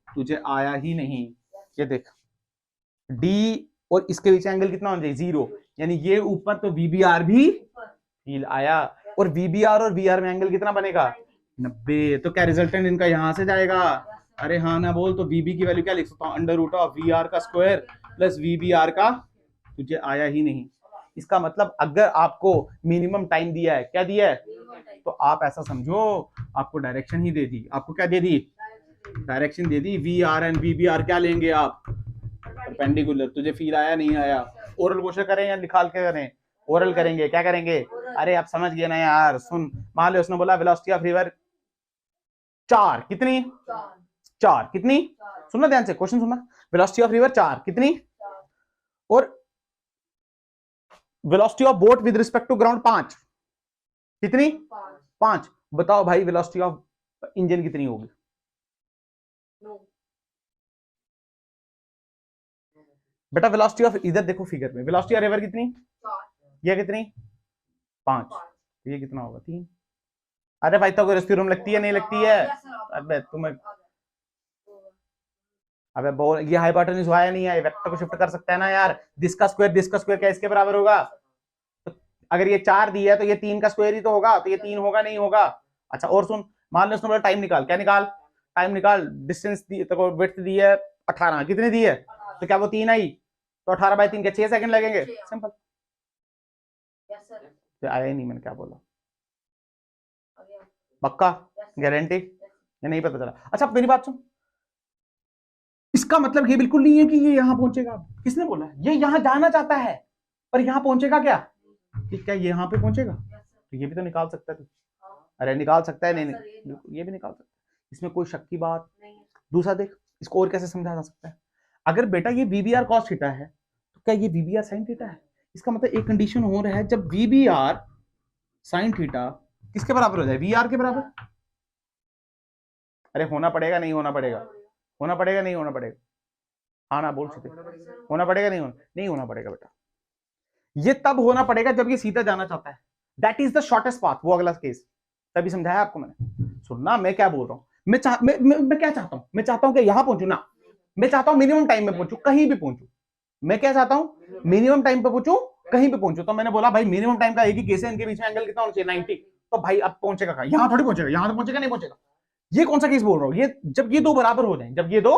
तुझे आया ही नहीं। ये देख, D और इसके बीच एंगल कितना होना चाहिए? 0, यानी ये ऊपर तो VBR भी फील आया, और VBR और VR में एंगल कितना बनेगा? 90। तो क्या रिजल्टेंट इनका यहां से जाएगा? अरे हाँ ना बोल। तो VB की वैल्यू क्या लिख सकता हूँ? √VR का स्क्वायर प्लस VBR का। तुझे आया ही नहीं। इसका मतलब अगर आपको मिनिमम टाइम दिया है, क्या दिया है? तो आप ऐसा समझो आपको डायरेक्शन ही दे दी। आपको क्या दे दी? डायरेक्शन दे दी। VR एंड VBR क्या लेंगे आप? परपेंडिकुलर। तुझे फील आया नहीं आया? ओरल क्वेश्चन करें या निकाल के करें? ओरल करेंगे। क्या करेंगे? अरे आप समझ गए ना यार। सुन, मान लो उसने बोला वेलोसिटी ऑफ रिवर 4, कितनी? 4 कितनी? सुनना ध्यान से, क्वेश्चन सुनना। वेलोसिटी ऑफ रिवर 4 कितनी? और velocity of boat with respect to ground 5 कितनी? 5। बताओ भाई वेलोसिटी ऑफ इंजन कितनी होगी? बेटा वेलोसिटी ऑफ, इधर देखो फिगर में, वेलोसिटी ऑफ रिवर कितनी? ये कितनी? 5। ये कितना होगा? 3। अरे भाई तो रेस्क्यू रूम लगती है नहीं लगती है? अबे तुम्हें अबे बोल, ये हाइपोटेन्यूज हुआ या नहीं है? वेक्टर को शिफ्ट कर सकता है ना यार। दिस का स्क्वायर क्या इसके बराबर होगा? तो अगर ये 4 दिया है तो ये 3 का स्क्वायर ही तो होगा, तो ये 3 होगा नहीं होगा? अच्छा और सुन, मान लो उसने बोला टाइम निकाल, क्या निकाल? टाइम निकाल। डिस्टेंस दी तो विड्थ दी है 18, कितनी दी है? तो क्या वो 3 आई? तो 18/3 के 6 सेकंड लगेंगे, सिंपल। तो आया ही नहीं, मैंने क्या बोला? पक्का? गारंटी? ये नहीं पता चला? अच्छा मेरी बात सुन, इसका मतलब ये बिल्कुल नहीं है कि ये यहां पहुंचेगा। किसने बोला? ये यहां जाना चाहता है, पर यहां पहुंचेगा क्या? कि क्या ये यहां पे पहुंचेगा? तो ये भी तो निकाल सकता है तू। अरे निकाल सकता है, नहीं नहीं ये भी निकाल सकता है, इसमें कोई शक की बात नहीं। दूसरा देख, इसको और कैसे समझा जा सकता है? अगर बेटा ये वीबीआर कॉस थीटा है, तो क्या ये वीबीआर साइन थीटा है? इसका मतलब एक कंडीशन हो रहा है, जब वीबीआर साइन थीटा किसके बराबर हो जाए? वीआर के बराबर। अरे होना पड़ेगा, नहीं होना पड़ेगा? होना पड़ेगा, नहीं होना पड़ेगा? हाँ ना बोल सकते, होना पड़ेगा, नहीं होना पड़ेगा बेटा। ये तब होना पड़ेगा जब ये सीधा जाना चाहता है, that is the shortest path, वो अगला केस। तभी समझाया आपको मैंने। सुनना मैं क्या बोल रहा हूं, मैं क्या चाहता हूं? मैं चाहता हूं कि यहां पहुंचू ना, मैं चाहता हूं मिनिमम टाइम में पहुंचू, कहीं भी पहुंचू। मैं क्या चाहता हूं? मिनिमम टाइम पे पहुंचू, कहीं भी पहुंचू। तो मैंने बोला भाई मिनिमम टाइम का एक ही केस है, इनके बीच में एंगल कितना होना चाहिए? 90। तो भाई अब पहुंचेगा कहां? यहां थोड़ी पहुंचेगा, यहां तो पहुंचेगा नहीं पहुंचेगा। ये कौन सा केस बोल रहा हूं? ये जब ये दो बराबर हो जाए, जब ये दो,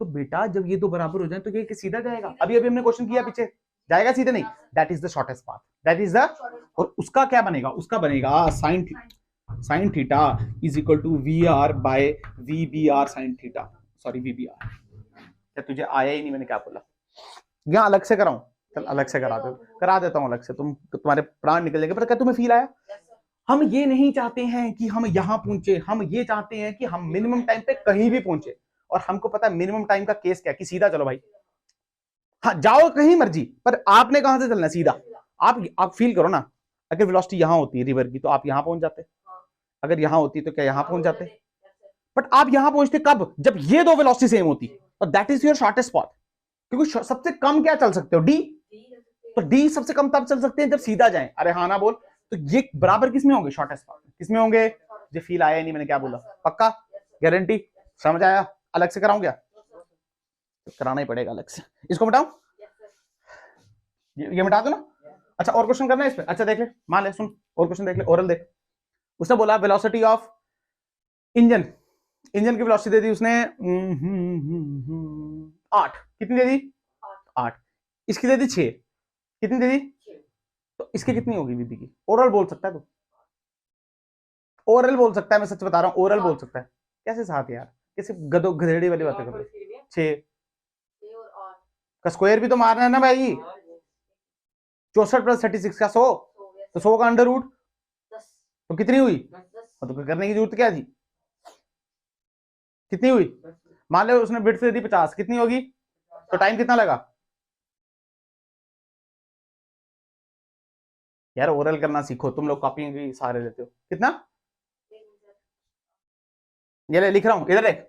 तो बेटा जब ये दो बराबर हो जाए तो ये सीधा जाएगा। अभी अभी हमने क्वेश्चन किया पीछे, जाएगा सीधे? नहीं, that is the shortest path, that is the. और उसका क्या बनेगा? उसका बनेगा sine theta is equal to V R by V B R sine theta, sorry V B R. क्या तुझे आया ही नहीं? मैंने क्या बोला? यहाँ अलग से कराऊं? चल अलग से करा देता हूं अलग से, तुम्हारे प्राण निकल जाएंगे। पर क्या तुम्हें फील आया? हम ये नहीं चाहते हैं कि हम यहां पहुंचे, हम ये चाहते हैं कि हम मिनिमम टाइम पे कहीं भी पहुंचे। और हमको पता है मिनिमम टाइम का केस क्या, कि सीधा चलो भाई। हाँ जाओ कहीं मर्जी, पर आपने कहां से चलना? सीधा। आप फील करो ना, अगर वेलोसिटी यहां होती है रिवर की तो आप यहां पहुंच जाते, अगर यहां होती तो क्या यहां पहुंच जाते? बट आप यहां पहुंचते कब? जब ये दो वेलोसिटी सेम होती, और that is your shortest path. क्योंकि सबसे कम क्या चल सकते हो? डी। तो डी सबसे कम तब चल सकते हैं जब सीधा जाए। अरे हाँ ना बोल। तो ये बराबर किस में होंगे? शॉर्टेस्ट पाथ किस में होंगे? ये फील आया नहीं? मैंने क्या बोला? पक्का? गारंटी? समझ आया? अलग से कराऊं क्या? तो कराना ही पड़ेगा अलग से। इसको मिटाऊं? ये मिटा दो ना। अच्छा और क्वेश्चन करना है इस पे? अच्छा देख ले, मान ले, सुन और क्वेश्चन देख ले, ओरल देख। उसने बोला वेलोसिटी ऑफ इंजन, इंजन की वेलोसिटी दे दी उसने 8। कितनी दे दी? 8। इसकी दे दी 6। कितनी दे दी? तो इसकी कितनी होगी बीबी की? ओरल बोल सकता है तू, ओरल बोल सकता है, मैं सच बता रहा हूँ, ओरल बोल सकता है। कैसे 7 यार? कैसे गधेड़ी वाली बातें कर रहे? 6 का स्क्वायर भी तो मारना है ना भाई। 64+36 का 100, तो 100 का अंडर रूट, तो कितनी हुई? तो करने की जरूरत क्या थी? कितनी हुई? मान लो उसने बिट से दी 50, कितनी होगी? तो टाइम कितना लगा? यार ओरल करना सीखो, तुम लोग कॉपी भी सहारे लेते हो। कितना? ये ले लिख रहा हूं, इधर देख।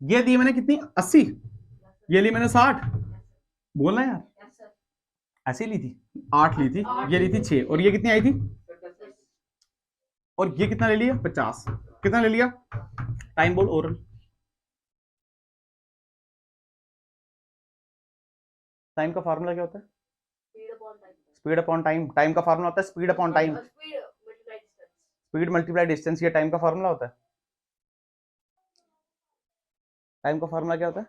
ये दी मैंने कितनी? 80। ये ली मैंने 60। बोलना यार, ऐसे ली थी 8 ली थी, ये ली थी 6, और ये कितनी आई थी? और ये कितना ले लिया? 50। कितना ले लिया? टाइम बोल ओरल। टाइम का फार्मूला क्या होता है? Speed upon time. टाइम का फार्मूला होता है speed upon time, speed multiply distance, ये टाइम का फार्मूला होता है। टाइम का फार्मूला क्या होता है?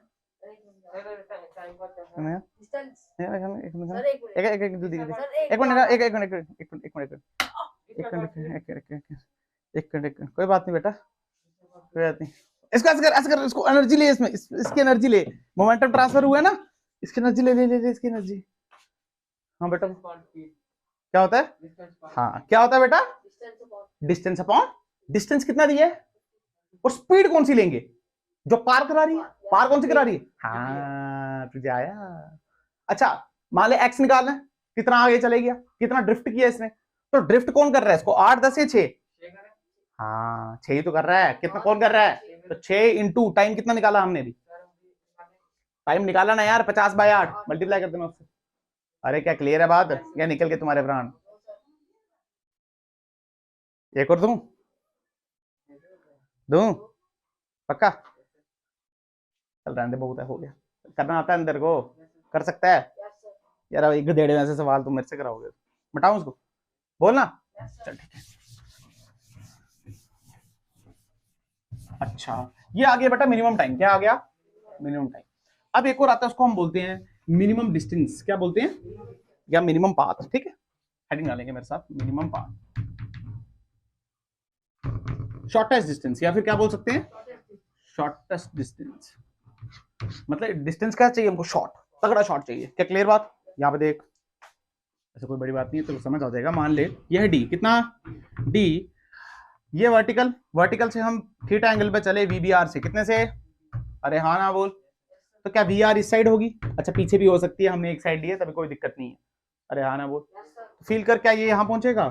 कोई बात नहीं बेटा, कोई बात नहीं। इसको ऐसे कर, ऐसे कर, इसको एनर्जी ले, इसमें इसकी एनर्जी ले, मोमेंटम ट्रांसफर हुआ है ना, इसकी एनर्जी ले ले ले इसकी एनर्जी। हाँ बेटा क्या होता है? हाँ क्या होता है बेटा? डिस्टेंस अपॉन डिस्टेंस कितना दिया है, और स्पीड कौन सी लेंगे? जो पार करा रही है। पार कौन सी करा रही है? हाँ तुझे आया। अच्छा मान ले एक्स निकालना है, कितना आगे चले गया, कितना ड्रिफ्ट किया इसने। तो ड्रिफ्ट कौन कर रहा है इसको? 8, 10 या 6? हाँ 6 ही तो कर रहा है। कितना कौन कर रहा है? तो 6 इंटू टाइम कितना निकाला हमने अभी? टाइम निकाला ना यार, 50/8 मल्टीप्लाई कर देना उससे। अरे क्या क्लियर है बात? या निकल के तुम्हारे प्राण? एक और दूं? दूं? पक्का? चल रहने दे, बहुत है, हो गया। करना आता है अंदर को, कर सकता है यार। अब एक गधेड़े में से सवाल तुम मेरे से कराओगे, बताऊं उसको, बोलना। चल ठीक है। अच्छा, ये आ गया बेटा मिनिमम टाइम। क्या आ गया? Minimum time. अब एक और आता है, उसको हम बोलते हैं मिनिमम डिस्टेंस। क्या बोलते हैं? या मिनिमम पाथ। ठीक है, हेडिंग डालेंगे मेरे साथ, मिनिमम पाथ, शॉर्टेस्ट डिस्टेंस, या फिर क्या बोल सकते हैं, शॉर्टेस्ट डिस्टेंस। मतलब डिस्टेंस क्या चाहिए हमको? शॉर्ट, तगड़ा शॉर्ट चाहिए। क्या क्लियर बात? यहाँ पे देख, ऐसे कोई बड़ी बात नहीं है, तो समझ आ जाएगा। मान ले यह है डी, कितना डी, ये वर्टिकल, वर्टिकल से हम थीटा एंगल पे चले वी बी आर से, कितने से? अरे हाँ ना बोल। तो क्या वी आर इस साइड होगी? अच्छा पीछे भी हो सकती है, हमने एक साइड ली है तभी कोई दिक्कत नहीं है। अरे हाँ ना बोल। फील कर, क्या ये यहाँ पहुंचेगा?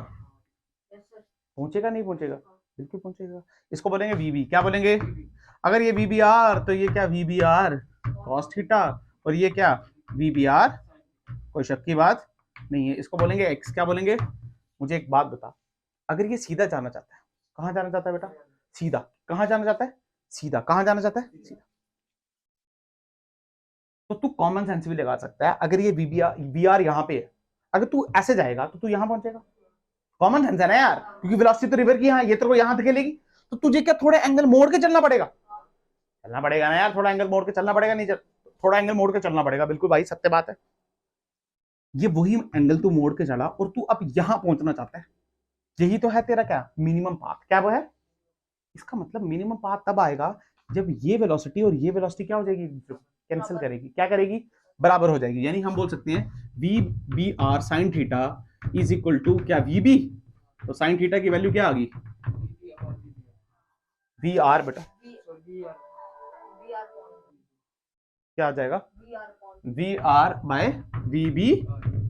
पहुंचेगा नहीं पहुंचेगा? बिल्कुल पहुंचेगा। इसको बोलेंगे वीबी। क्या बोलेंगे? अगर ये वी बी आर, तो ये क्या V B R cos theta, और ये क्या वी बी आर, कोई शक की बात नहीं है। इसको बोलेंगे एक्स। क्या बोलेंगे? मुझे एक बात बता, अगर ये सीधा जाना चाहता है, कहाँ जाना चाहता है बेटा? सीधा। कहाँ जाना चाहता है? सीधा। कहाँ जाना चाहता है? सीधा। तो तू कॉमन सेंस भी लगा सकता है। अगर ये वी आर यहाँ पे है, अगर तू ऐसे जाएगा तो तू यहाँ पहुंचेगा। कॉमन सेंस है ना यार, क्योंकि वेलोसिटी तो रिवर की यहाँ, ये तेरे को यहाँ धकेलेगी, तो तुझे क्या थोड़े एंगल मोड़ के चलना पड़ेगा? चलना पड़ेगा ना यार, थोड़ा एंगल मोड़ के चलना पड़ेगा। नहीं थोड़ा एंगल मोड़ के चलना पड़ेगा, बिल्कुल भाई, सत्य बात है। ये वही एंगल तू मोड़ के चला और तू अब यहां पहुंचना चाहता है। यही तो है तेरा क्या मिनिमम पाथ। क्या वो है? इसका मतलब मिनिमम पाथ तब आएगा जब ये वेलोसिटी और ये वेलोसिटी क्या हो जाएगी, कैंसिल करेगी। क्या करेगी? बराबर हो जाएगी। यानी हम बोल सकते हैं V B R sine theta is equal to क्या, वी बी। तो साइन थीटा की वैल्यू क्या आ गई? वी आर बेटा, क्या आ जाएगा? V R by V B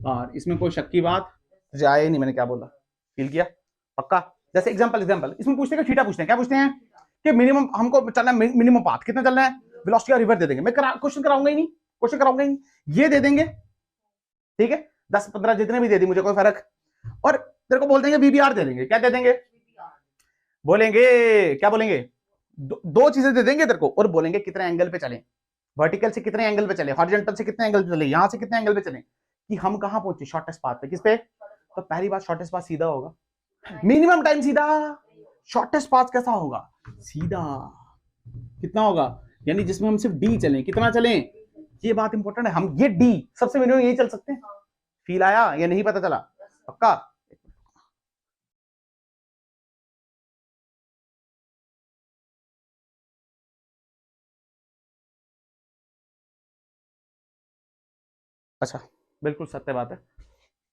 R. इसमें कोई शक की बात जाए नहीं। मैंने क्या बोला, फील किया? पक्का? जैसे एग्जांपल इसमें पूछते हैं, थीटा पूछते हैं। क्या पूछते हैं? कि मिनिमम हमको चलना है, मिनिमम पाथ कितना चलना है, वेलोसिटी का रिवर्स दे देंगे। मैं क्वेश्चन कराऊंगा ही नहीं, क्वेश्चन कराऊंगा ही नहीं, ये दे देंगे। ठीक है, 10-15 जितने भी दे दी मुझे कोई फर्क। और तेरे को बोल देंगे वीबीआर दे देंगे। क्या दे देंगे? बोलेंगे, क्या बोलेंगे? दो चीजें दे देंगे तेरे को, और बोलेंगे कितने एंगल पे चलें, वर्टिकल से कितने एंगल पे चले, हॉरिजॉन्टल से कितने एंगल पे चले, यहां से कितने एंगल पे चले, कि हम कहां पहुंचे, शॉर्टेस्ट पाथ पे। किस पे? तो पहली बात, शॉर्टेस्ट पाथ सीधा होगा, मिनिमम टाइम सीधा। शॉर्टेस्ट पाथ कैसा होगा? सीधा। कितना होगा? यानी जिसमें हम सिर्फ डी चलें, कितना चलें, ये बात इंपॉर्टेंट है। हम ये डी सबसे मिनिमम यही चल सकते हैं। फील आया या नहीं पता चला? पक्का? अच्छा, बिल्कुल सत्य बात है।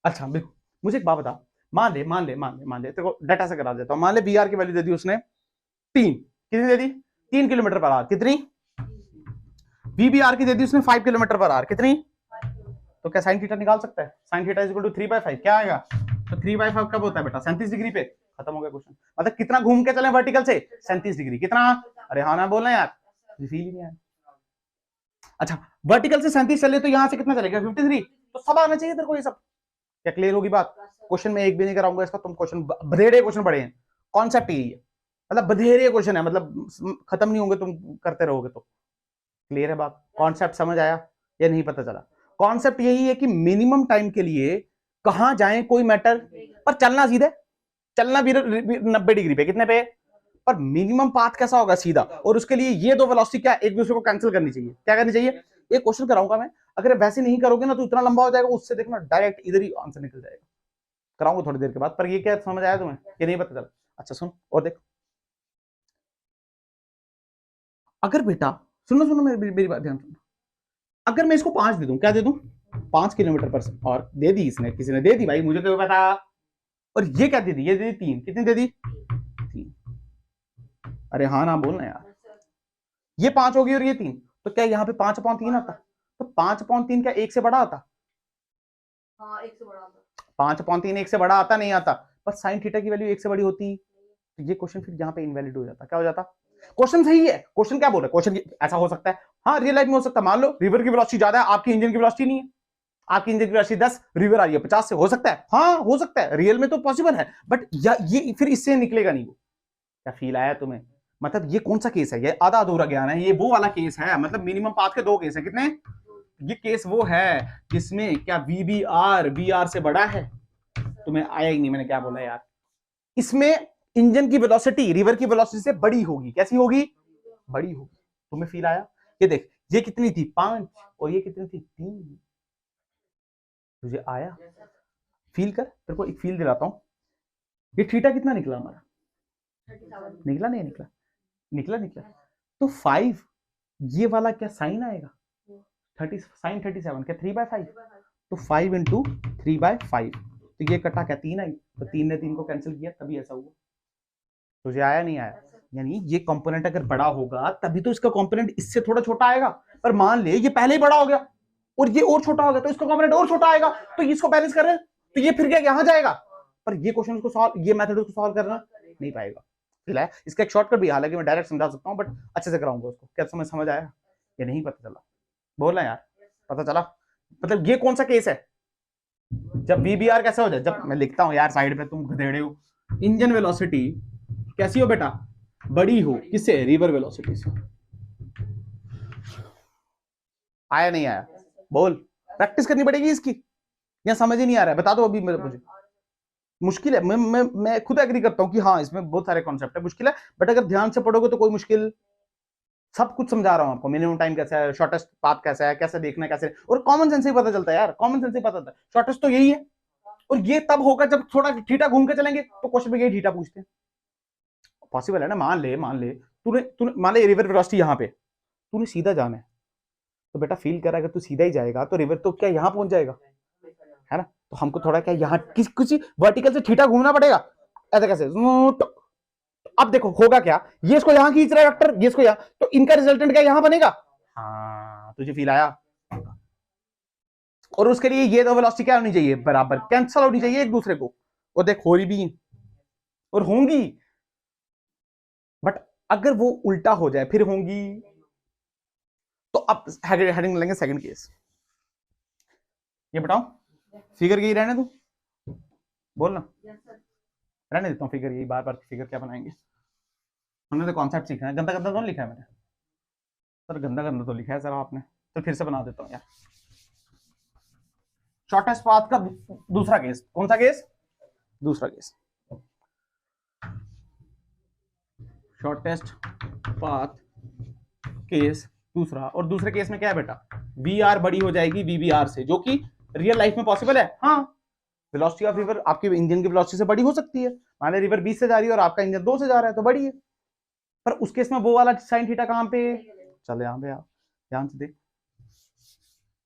अच्छा बिल्कुल, मुझे एक बात बता, मान ले तेरे को डाटा से करा देता हूं। मान ले बी आर की वैल्यू दे दी उसने 3, कितनी दे दी? 3 किलोमीटर पर आवर। कितनी? वीबीआर की दे दी उसने 5 किलोमीटर पर आवर। कितनी? तो क्या साइन थीटा निकाल सकता है? Sine theta is equal to 3/5। क्या आएगा? तो 3/5 कब होता है बेटा? 37 डिग्री पे। खत्म हो गया क्वेश्चन। मतलब कितना घूम के चले वर्टिकल से? 37 डिग्री। कितना? अरे हाँ ना बोलना यार, फील ही नहीं आया। अच्छा, वर्टिकल से 37 चले तो यहां से कितना चलेगा? 53। तो सब आना चाहिए तेरे को ये सब। क्या क्लियर होगी बात? क्वेश्चन में एक भी नहीं कराऊंगा इसका, तुम क्वेश्चन बधेरे क्वेश्चन पढ़े हैं। कॉन्सेप्ट यही है, मतलब बधेरे क्वेश्चन है, मतलब खत्म नहीं होंगे, तुम करते रहोगे। तो क्लियर है बात? कॉन्सेप्ट समझ आया या नहीं पता चला? कॉन्सेप्ट यही है कि मिनिमम टाइम के लिए कहां जाएं कोई मैटर, पर चलना सीधे, चलना भी 90 डिग्री पे। कितने पे? पर मिनिमम पाथ कैसा होगा? सीधा। और उसके लिए ये दो वेलोसिटी क्या एक दूसरे को कैंसिल करनी चाहिए। क्या करनी चाहिए? एक क्वेश्चन कराऊंगा मैं, अगर वैसे नहीं करोगे ना तो इतना लंबा हो जाएगा, उससे देखना डायरेक्ट इधर ही आंसर निकल जाएगा। कराऊंगा थोड़ी देर के बाद। पर ये क्या समझ आया तुम्हें कि नहीं पता चला? अच्छा सुन और देख, अगर बेटा सुनो सुनो मेरी बात ध्यान सुनो, अगर मैं इसको 5 दे दूं, क्या दे दूं? 5 किलोमीटर पर और दे दी इसने, किसी ने दे दी भाई, मुझे क्यों पता। और ये क्या दे दी? ये दे दी 3। कितनी दे दी? 3। अरे हाँ ना बोलना यार, ये 5 होगी और ये 3, तो क्या यहाँ पे 5/3 आता? तो 5/3 क्या 1 से बड़ा आता? हाँ 1 से बड़ा आता। 5/3 1 से बड़ा आता नहीं आता? पर साइन थीटा की वैल्यू 1 से बड़ी होती, तो ये क्वेश्चन फिर यहाँ पे इनवैलिड हो जाता। क्या हो जाता? क्वेश्चन सही है, क्वेश्चन क्या बोल रहा है, क्वेश्चन ऐसा हो सकता है, हाँ रियल लाइफ में हो सकता है। मान लो रिवर की वेलोसिटी ज्यादा है, आपकी इंजन की वेलोसिटी नहीं है, आपकी इंजन की वेलोसिटी 10, रिवर आ रही है 50 से, हो सकता है, हाँ हो सकता है, रियल में तो पॉसिबल है, बट ये फिर इससे निकलेगा नहीं वो। क्या फील आया तुम्हें? मतलब ये कौन सा केस है, ये आधा अधूरा ज्ञान है, ये वो वाला केस है, मतलब मिनिमम पाथ के दो केस है, कितने, ये केस वो है जिसमें क्या वी आर से बड़ा है। तुम्हें आया ही नहीं मैंने क्या बोला यार, इसमें इंजन की वेलोसिटी रिवर की वेलोसिटी से बड़ी होगी, कैसी होगी, बड़ी होगी। तुम्हें फील आया, ये देख ये कितनी थी 5 और ये कितनी थी 3, तुझे आया फील कर, तेरे को एक फील दिलाता हूं, ये थीटा कितना निकला हमारा, निकला नहीं निकला, निकला तो 5 ये वाला क्या साइन आएगा 30 साइन 37 क्या 3/5, तो 5 इंटू 3/5, तो ये कटा क्या 3 आई, तो 3 ने 3 को कैंसिल किया तभी ऐसा हुआ। तुझे आया नहीं आया, यानी ये कंपोनेंट अगर बड़ा होगा तभी तो इसका कंपोनेंट इससे थोड़ा छोटा आएगा, पर मान ले ये पहले ही बड़ा हो गया और ये और छोटा हो गया तो इसका कंपोनेंट और छोटा आएगा, तो इसको बैलेंस कर रहे हैं तो ये फिर क्या यहां जाएगा, पर ये क्वेश्चन को सॉल्व, ये मेथड उसको सॉल्व करना नहीं पाएगा। फिलहाल इसका एक शॉर्टकट भी, हालांकि मैं डायरेक्ट समझा सकता हूँ बट अच्छे से कराऊंगा उसको, क्या समझ आया या नहीं पता चला, बोलना यार पता चला, मतलब ये कौन सा केस है जब वीबीआर कैसा हो जाए, जब मैं लिखता हूं यार साइड पे, तुम गधेड़े हो, इंजन वेलोसिटी कैसी हो बेटा, बड़ी हो, किससे, रिवर वेलोसिटी से। आया नहीं आया, बोल, प्रैक्टिस करनी पड़ेगी इसकी, या समझ ही नहीं आ रहा है, बता दो अभी मुझे, मुश्किल है, मैं खुद एग्री करता हूँ कि हाँ इसमें बहुत सारे कॉन्सेप्ट है, मुश्किल है, बट अगर ध्यान से पढ़ोगे तो कोई मुश्किल, सब कुछ समझा रहा हूं आपको, मिनिमम टाइम कैसा है, शॉर्टेस्ट पाथ कैसा है, कैसे देखना कैसे, और कॉमन सेंस से ही पता चलता है यार, कॉमन सेंस से ही पता चलता है, शॉर्टेस्ट तो यही है, और ये तब होगा जब थोड़ा थीटा घूम के चलेंगे, तो क्वेश्चन में यही थीटा पूछते हैं, पॉसिबल है ना, मान ले तूने तूने मान ले रिवर वेलोसिटी यहाँ पे, तूने सीधा जाना है, तो बेटा फील कर, अगर तू सीधा ही जाएगा तो रिवर तो क्या यहाँ पहुंच जाएगा, है ना, तो हमको थोड़ा क्या यहाँ कुछ वर्टिकल से थीटा घूमना पड़ेगा, ऐसा कैसे, अब देखो होगा क्या, ये इसको यहां खींच रहा है वेक्टर, ये इसको यहां, तो इनका रिजल्टेंट क्या यहां बनेगा, हाँ तुझे फील आया, और उसके लिए ये दो वेलोसिटी क्या होनी चाहिए, बराबर कैंसिल होनी चाहिए एक दूसरे को, और देख हो रही भी और होंगी, बट अगर वो उल्टा हो जाए फिर होंगी, तो अब हेडिंग लेंगे सेकंड केस, ये बताओ फिगर यही रहने दो, बोलना रहने देता हूँ फिगर, यही बार बार फिगर क्या बनाएंगे, हमने तो कॉन्सेप्ट सीखना है, गंदा गंदा तो लिखा है मैंने, सर गंदा गंदा तो लिखा है सर आपने, तो फिर से बना देता हूँ यार, शॉर्टेस्ट पाथ का दूसरा केस, कौन सा केस, दूसरा केस, शॉर्टेस्ट पाथ केस दूसरा, और दूसरे केस में क्या है बेटा, वी आर बड़ी हो जाएगी वीबीआर से, जो कि रियल लाइफ में पॉसिबल है, हाँ वेलोसिटी ऑफ रिवर आपकी इंजन की वेलोसिटी से बड़ी हो सकती है, मान ली रिवर 20 से जा रही है और आपका इंजन 2 से जा रहा है तो बड़ी है, पर उस केस में वो वाला साइन थीटा कहां पे, चल यहाँ पे आप ध्यान से देख,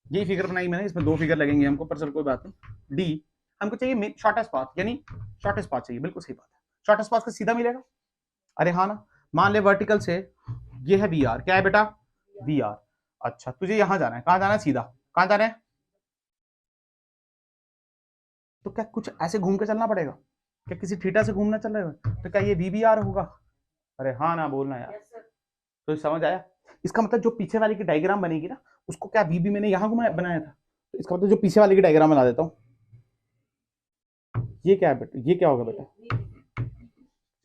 यही फिगर बनाई मैंने, इसमें 2 फिगर लगेंगे हमको, पर चल कोई बात नहीं, डी हमको चाहिए शॉर्टेस्ट पाथ, यानी शॉर्टेस्ट पाथ चाहिए, बिल्कुल सही बात है, शॉर्टेस्ट पाथ का सीधा मिलेगा, अरे हाँ ना, मान ले वर्टिकल से ये है वी आर, क्या है बेटा वी आर, अच्छा तुझे यहां जाना है, कहां जाना है, सीधा कहां जाना है, तो क्या कुछ ऐसे घूम के चलना पड़ेगा, क्या किसी थीटा से घूमना चल रहा है, तो क्या ये वीबीआर होगा, अरे हाँ ना बोलना यार, तो समझ आया, इसका मतलब जो पीछे वाली की डायग्राम बनेगी ना, उसको क्या वीबी मैंने यहां बनाया था, तो इसका मतलब जो पीछे वाली की डायग्राम बना देता हूं, ये क्या है बेटा, ये क्या होगा बेटा,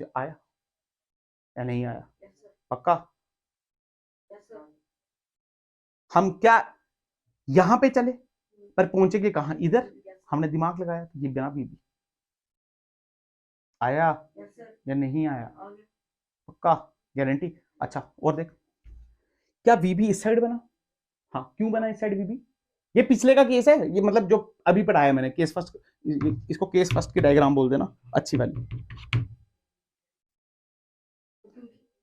ये आया या नहीं आया, पक्का, हम क्या यहां पे चले पर पहुंचेंगे कहां, इधर, हमने दिमाग लगाया तो ये बिना वीबी, आया या नहीं आया, पक्का गारंटी, अच्छा और देख, क्या वीबी इस साइड बना, हाँ क्यों बना इस साइड वीबी, ये पिछले का केस है, ये मतलब जो अभी पढ़ाया मैंने केस फर्स्ट, इसको केस फर्स्ट की डायग्राम बोल देना अच्छी वाली,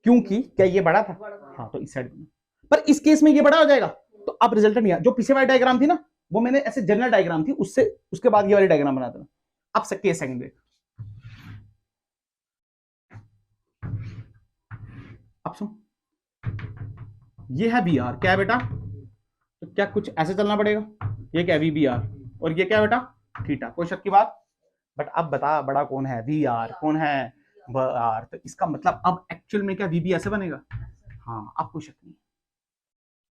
क्योंकि क्या ये बड़ा था, हाँ तो इस साइड बना, पर इस केस में ये बड़ा हो जाएगा, तो अब रिजल्टेंट नहीं, जो पीछे वाली डायग्राम थी ना वो मैंने ऐसे जनरल डायग्राम थी, उससे उसके बाद ये वाली डायग्राम बना देना, अब केस सेकंड देख, अब सुन, ये है बी आर, क्या है बेटा, तो क्या कुछ ऐसे चलना पड़ेगा, ये क्या वी बी आर, और ये क्या बेटा थीटा, कोई शक की बात, बट अब बता बड़ा कौन है, वी आर, कौन है आर, तो इसका मतलब अब एक्चुअल में क्या वीबी ऐसे बनेगा, हाँ अब कोई शक नहीं,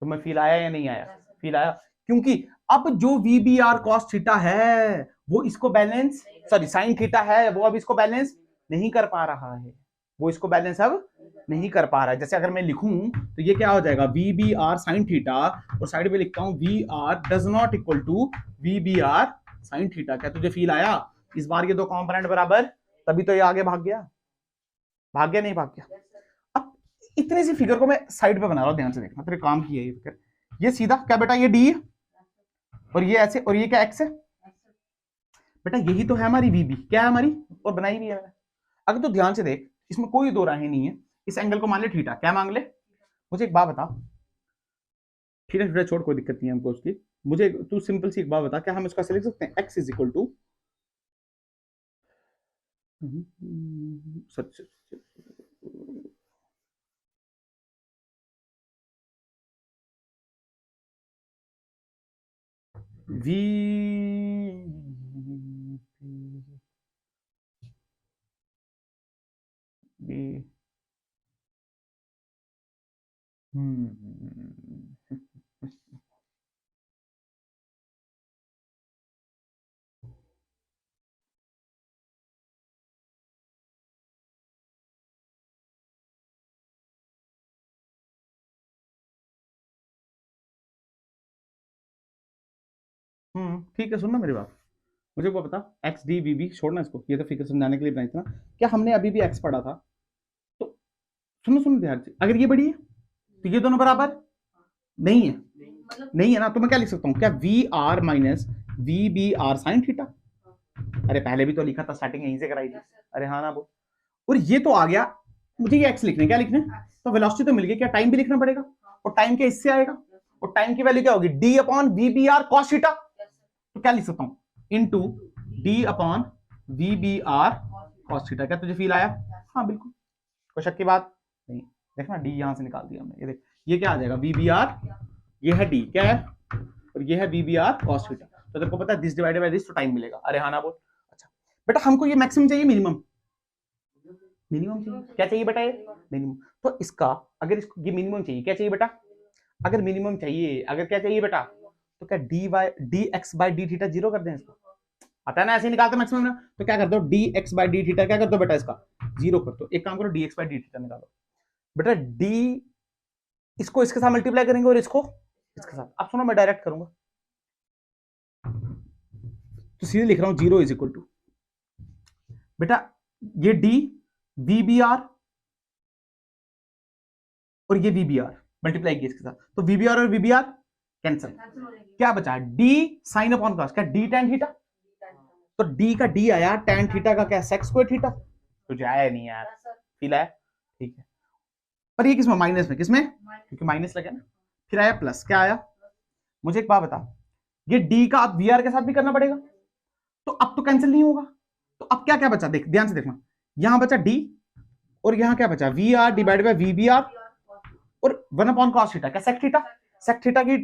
तो मैं फील आया या नहीं आया, फील आया, क्योंकि अब जो वीबी आर कॉस थीटा है वो इसको बैलेंस, सॉरी साइन थीटा है वो अब इसको बैलेंस नहीं कर पा रहा है, वो इसको बैलेंस अब नहीं कर पा रहा है। जैसे अगर मैं लिखूं तो ये क्या हो जाएगा, V B R sine theta, और साइड में लिखता हूं V R does not equal to V B R sine theta. क्या तुझे फील आया? इस बार ये दो कंपोनेंट बराबर, तभी तो ये आगे भाग गया। भाग गया नहीं भाग गया? अब इतनी सी फिगर को मैं साइड पे बना रहा हूं, ध्यान से देखना, तेरे काम की है ये फिगर। ये सीधा क्या बेटा, ये डी है और ये ऐसे, और ये क्या एक्स है बेटा, यही तो है हमारी वी बी, क्या है हमारी, और बनाई भी है मैंने। अगर तो ध्यान से देख, इसमें कोई दो राहें नहीं है। इस एंगल को मान ले थीटा, क्या मांग ले? मुझे एक बात बता, थीटा थीटा छोड़, कोई दिक्कत नहीं है हमको उसकी। मुझे तू सिंपल सी एक बात बता, क्या हम इसको ऐसे लिख सकते हैं, x is equal to such V B ठीक है, सुनना मेरी बात, मुझे वो बता, एक्स डी वी बी छोड़ना इसको, ये तो फिगर समझाने के लिए बनाई थी ना। क्या हमने अभी भी एक्स पढ़ा था? तो सुनो सुनो ध्यान से, अगर ये बड़ी है तो ये दोनों बराबर नहीं है, नहीं है ना, तो मैं क्या लिख सकता हूँ, क्या V R minus V B R sine theta. अरे पहले भी तो लिखा था, स्टार्टिंग यहीं से कराई थी। अरे हाँ ना वो, और ये तो आ गया, मुझे ये एक्स लिखने, क्या लिखने, तो वेलोसिटी तो मिल गई, क्या टाइम भी लिखना पड़ेगा, और टाइम क्या इससे आएगा, और टाइम की वैल्यू क्या होगी, D upon V B R cos theta. तो क्या लिख सकता हूं, into D upon V B R cos theta. क्या तुझे फील आया? हाँ बिल्कुल, कोई शक की बात नहीं। देखना डी यहां से निकाल दिया हमने, ये देख, ये क्या आ जाएगा, वी बी आर, ये है डी, क्या है, और ये है V B R cos theta. तो तेरे को पता है दिस डिवाइडेड बाय दिस, तो टाइम मिलेगा। अरे हाँ ना बोल। अच्छा बेटा, हमको ये मैक्सिमम चाहिए मिनिमम, मिनिमम चाहिए, क्या चाहिए बेटा, ये मिनिमम। तो इसका अगर इसको ये मिनिमम चाहिए, क्या चाहिए बेटा, अगर मिनिमम चाहिए, अगर क्या चाहिए बेटा, तो क्या D Y D X by D theta zero कर दें इसको, आता है ना, ऐसे निकालते मैक्सिमम ना। तो क्या कर दो, D X by D theta क्या कर दो बेटा, इसका जीरो कर दो। एक काम करो, D X by D theta निकालो बेटा, डी इसको इसके साथ मल्टीप्लाई करेंगे और इसको इसके साथ। अब सुनो, मैं डायरेक्ट करूंगा, तो सीधे लिख रहा हूं, जीरो इज इक्वल टू बेटा ये डी वी बी आर और ये वी बी आर मल्टीप्लाई किया इसके साथ, तो वी बी आर और वी बी आर कैंसिल, क्या बचा, डी साइन अपॉन कॉस, क्या डी टेन थीटा, तो डी का डी आया, टेन थीटा का क्या सेक्स स्क्वायर थीटा। तुझे आया नहीं यार, फील आया, ठीक है। पर ये किसमें, माइनस में, किसमें, क्योंकि माइनस लगा ना। फिर आया प्लस, क्या आया, मुझे एक बात बता, ये डी का अब वी आर के साथ भी करना पड़ेगा, तो अब तो कैंसिल नहीं होगा, तो अब क्या क्या बचा, देख ध्यान से देखना, यहां बचा डी और यहां क्या बचा, V R divided by V B R और 1 अपॉन cos थीटा, क्या सेक थीटा, सेक थीटा की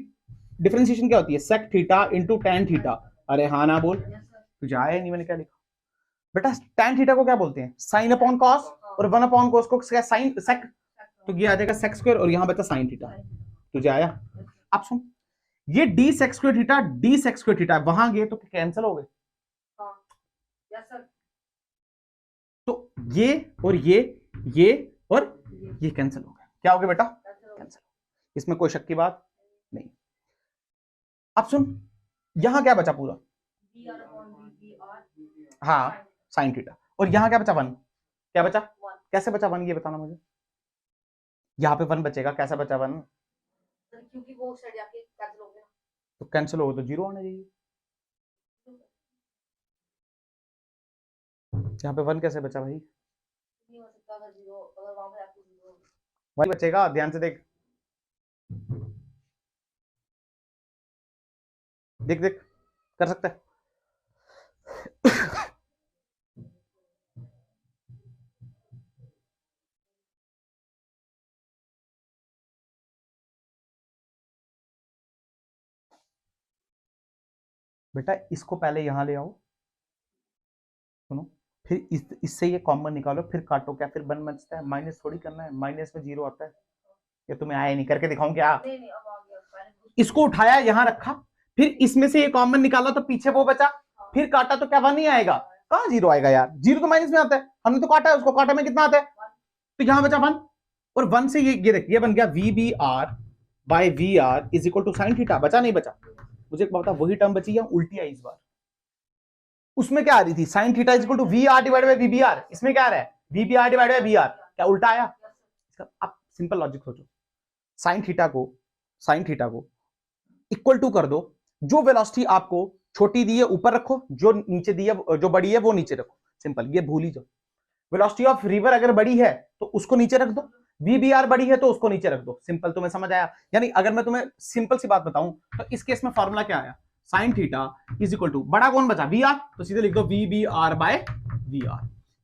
डिफरेंशिएशन क्या होती है, sec theta into tan theta. अरे हाँ ना बोल, तुझे आया नहीं, मैंने क्या लिखा बेटा, tan थीटा को क्या बोलते हैं, sin अपॉन cos, और 1 अपॉन cos को क्या sin सेक, तो ये आ जाएगा सेक स्क्वायर, और यहां बचा sin थीटा। तुझे आया? अब सुन, ये d sec square theta, d sec square theta वहां गए तो कैंसिल हो गए, तो ये और ये और ये कैंसिल हो गए, क्या हो गया बेटा, कैंसिल। इसमें कोई शक की बात नहीं। अब सुन, यहां क्या बचा पूरा, हाँ साइन थीटा, और यहां क्या बचा, 1, क्या बचा, कैसे बचा 1 ये बताना मुझे, यहाँ पे 1 बचेगा, कैसे बचा 1, क्योंकि वो साइड जाके कैंसिल हो गया, तो कैंसिल हो तो जीरो आना चाहिए, यहाँ पे 1 कैसे बचा भाई, नहीं हो सकता, अगर जीरो, अगर वहां पे आपको जीरो वही बचेगा, ध्यान से देख, देख देख कर सकता है। बेटा इसको पहले यहां ले आओ, सुनो, फिर इससे ये कॉमन निकालो, फिर काटो, क्या फिर 1 बचता है, माइनस थोड़ी करना है, माइनस में जीरो आता है, ये तुम्हें आया नहीं, करके दिखाऊं क्या, इसको उठाया यहां रखा, फिर इसमें से ये कॉमन निकाला तो पीछे वो बचा, फिर काटा तो क्या 1 नहीं आएगा, कहां जीरो आएगा यार, जीरो तो माइनस में आता है, हमने तो काटा है उसको, काटा में कितना आता है तो यहां बचा 1, और 1 से ये देख, ये बन गया VBR by VR is equal to sine theta. बचा नहीं बचा? मुझे एक बात बता, वही टर्म बची या उल्टी आई इस बार? उसमें क्या आ रही थी? Sine theta is equal to VR divide by VBR। इसमें क्या आ रहा है? VBR divide by VR। क्या उल्टा आया? अब सिंपल लॉजिक सोचो, साइन थीटा को इक्वल टू कर दो, जो वेलोसिटी आपको छोटी दी है ऊपर रखो, जो नीचे दी है, जो बड़ी है वो नीचे रखो। सिंपल, ये भूल ही जाओ। वेलोसिटी ऑफ रिवर अगर बड़ी है तो उसको नीचे रख दो, VBR बड़ी है तो उसको नीचे रख दो। सिंपल, तुम्हें समझ आया? यानी अगर मैं तुम्हें सिंपल सी बात बताऊं तो इस केस में फॉर्मूला क्या आया? Sine theta is equal to, बड़ा कौन बचा? VR, तो सीधे लिख दो VBR by VR।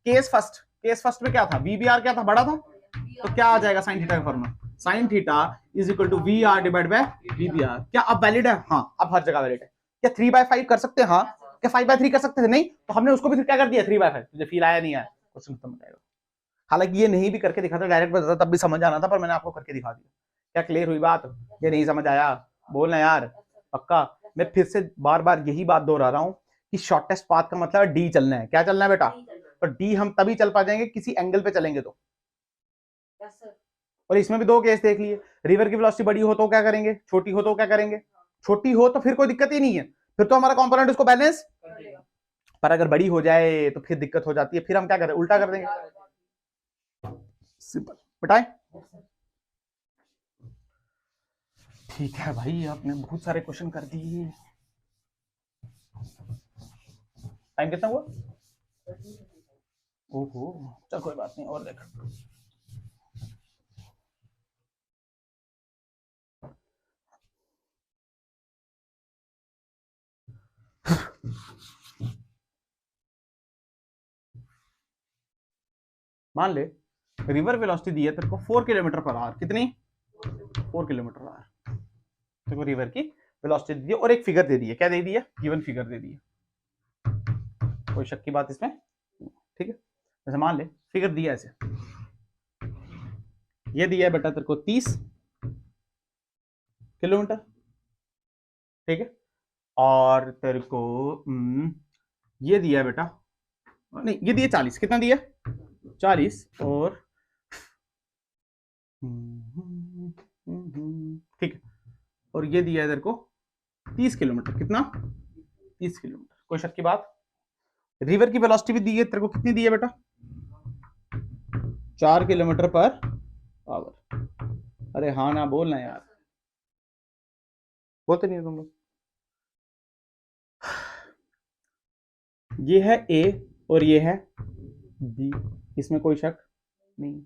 Case first में क्या था? VBR क्या था? बड़ा था, तो क्या आ जाएगा साइन थीटा का formula? Sine theta is equal to VR divide by VBR। क्या अब वैलिड है? हाँ, अब हर जगह वैलिड है। क्या 3/5 कर सकते हैं? हाँ। क्या 5/3 कर सकते थे? नहीं। तो हमने उसको भी क्या कर दिया? 3/5। तुझे फील आया नहीं आया? क्वेश्चन खत्म हो जाएगा। हालांकि ये नहीं भी करके दिखा था, डायरेक्ट बताता तब भी समझ आना था, पर मैंने आपको करके दिखा दिया। क्या क्लियर हुई बात? ये नहीं समझ आया बोलना यार, पक्का। मैं फिर से बार बार यही बात दोहरा रहा हूं कि शॉर्टेस्ट पाथ का मतलब डी चलना है। क्या चलना है बेटा? पर डी हम तभी चल पा जाएंगे किसी एंगल पे चलेंगे तो। और इसमें भी दो केस देख लिए। रिवर की वेलोसिटी बड़ी हो तो क्या करेंगे, छोटी हो तो क्या करेंगे? छोटी हो तो फिर कोई दिक्कत ही नहीं है, फिर तो हमारा कंपोनेंट उसको बैलेंस। पर अगर बड़ी हो जाए तो फिर दिक्कत हो जाती है, फिर हम क्या करें? उल्टा कर देंगे। सिंपल बताए? ठीक है भाई, आपने बहुत सारे क्वेश्चन कर दिए। टाइम कितना हुआ? ओहो, चल कोई बात नहीं, और देख। मान ले रिवर वेलोसिटी दी है तेरे को 4 किलोमीटर पर आवर। कितनी? 4 किलोमीटर पर आवर। तेरे को रिवर की वेलोसिटी दी है और एक फिगर दे दी है। क्या दे दी है? गिवन फिगर दे दी है। कोई शक की बात इसमें? ठीक है। जैसे मान ले फिगर दिया ऐसे, ये दिया है बेटा तेरे को 30 किलोमीटर, ठीक है। और तेरे को ये दिया है बेटा, नहीं ये दिया 40। कितना दिया? 40। और ठीक है, और ये दिया है तेरे को 30 किलोमीटर। कितना? 30 किलोमीटर। कोई शक की बात? रिवर की वेलोसिटी भी दी है तेरे को। कितनी दी है बेटा? 4 किलोमीटर पर आवर। अरे हाँ ना बोलना यार, बोलते नहीं तुम लोग। ये है A और ये है B, इसमें कोई शक नहीं।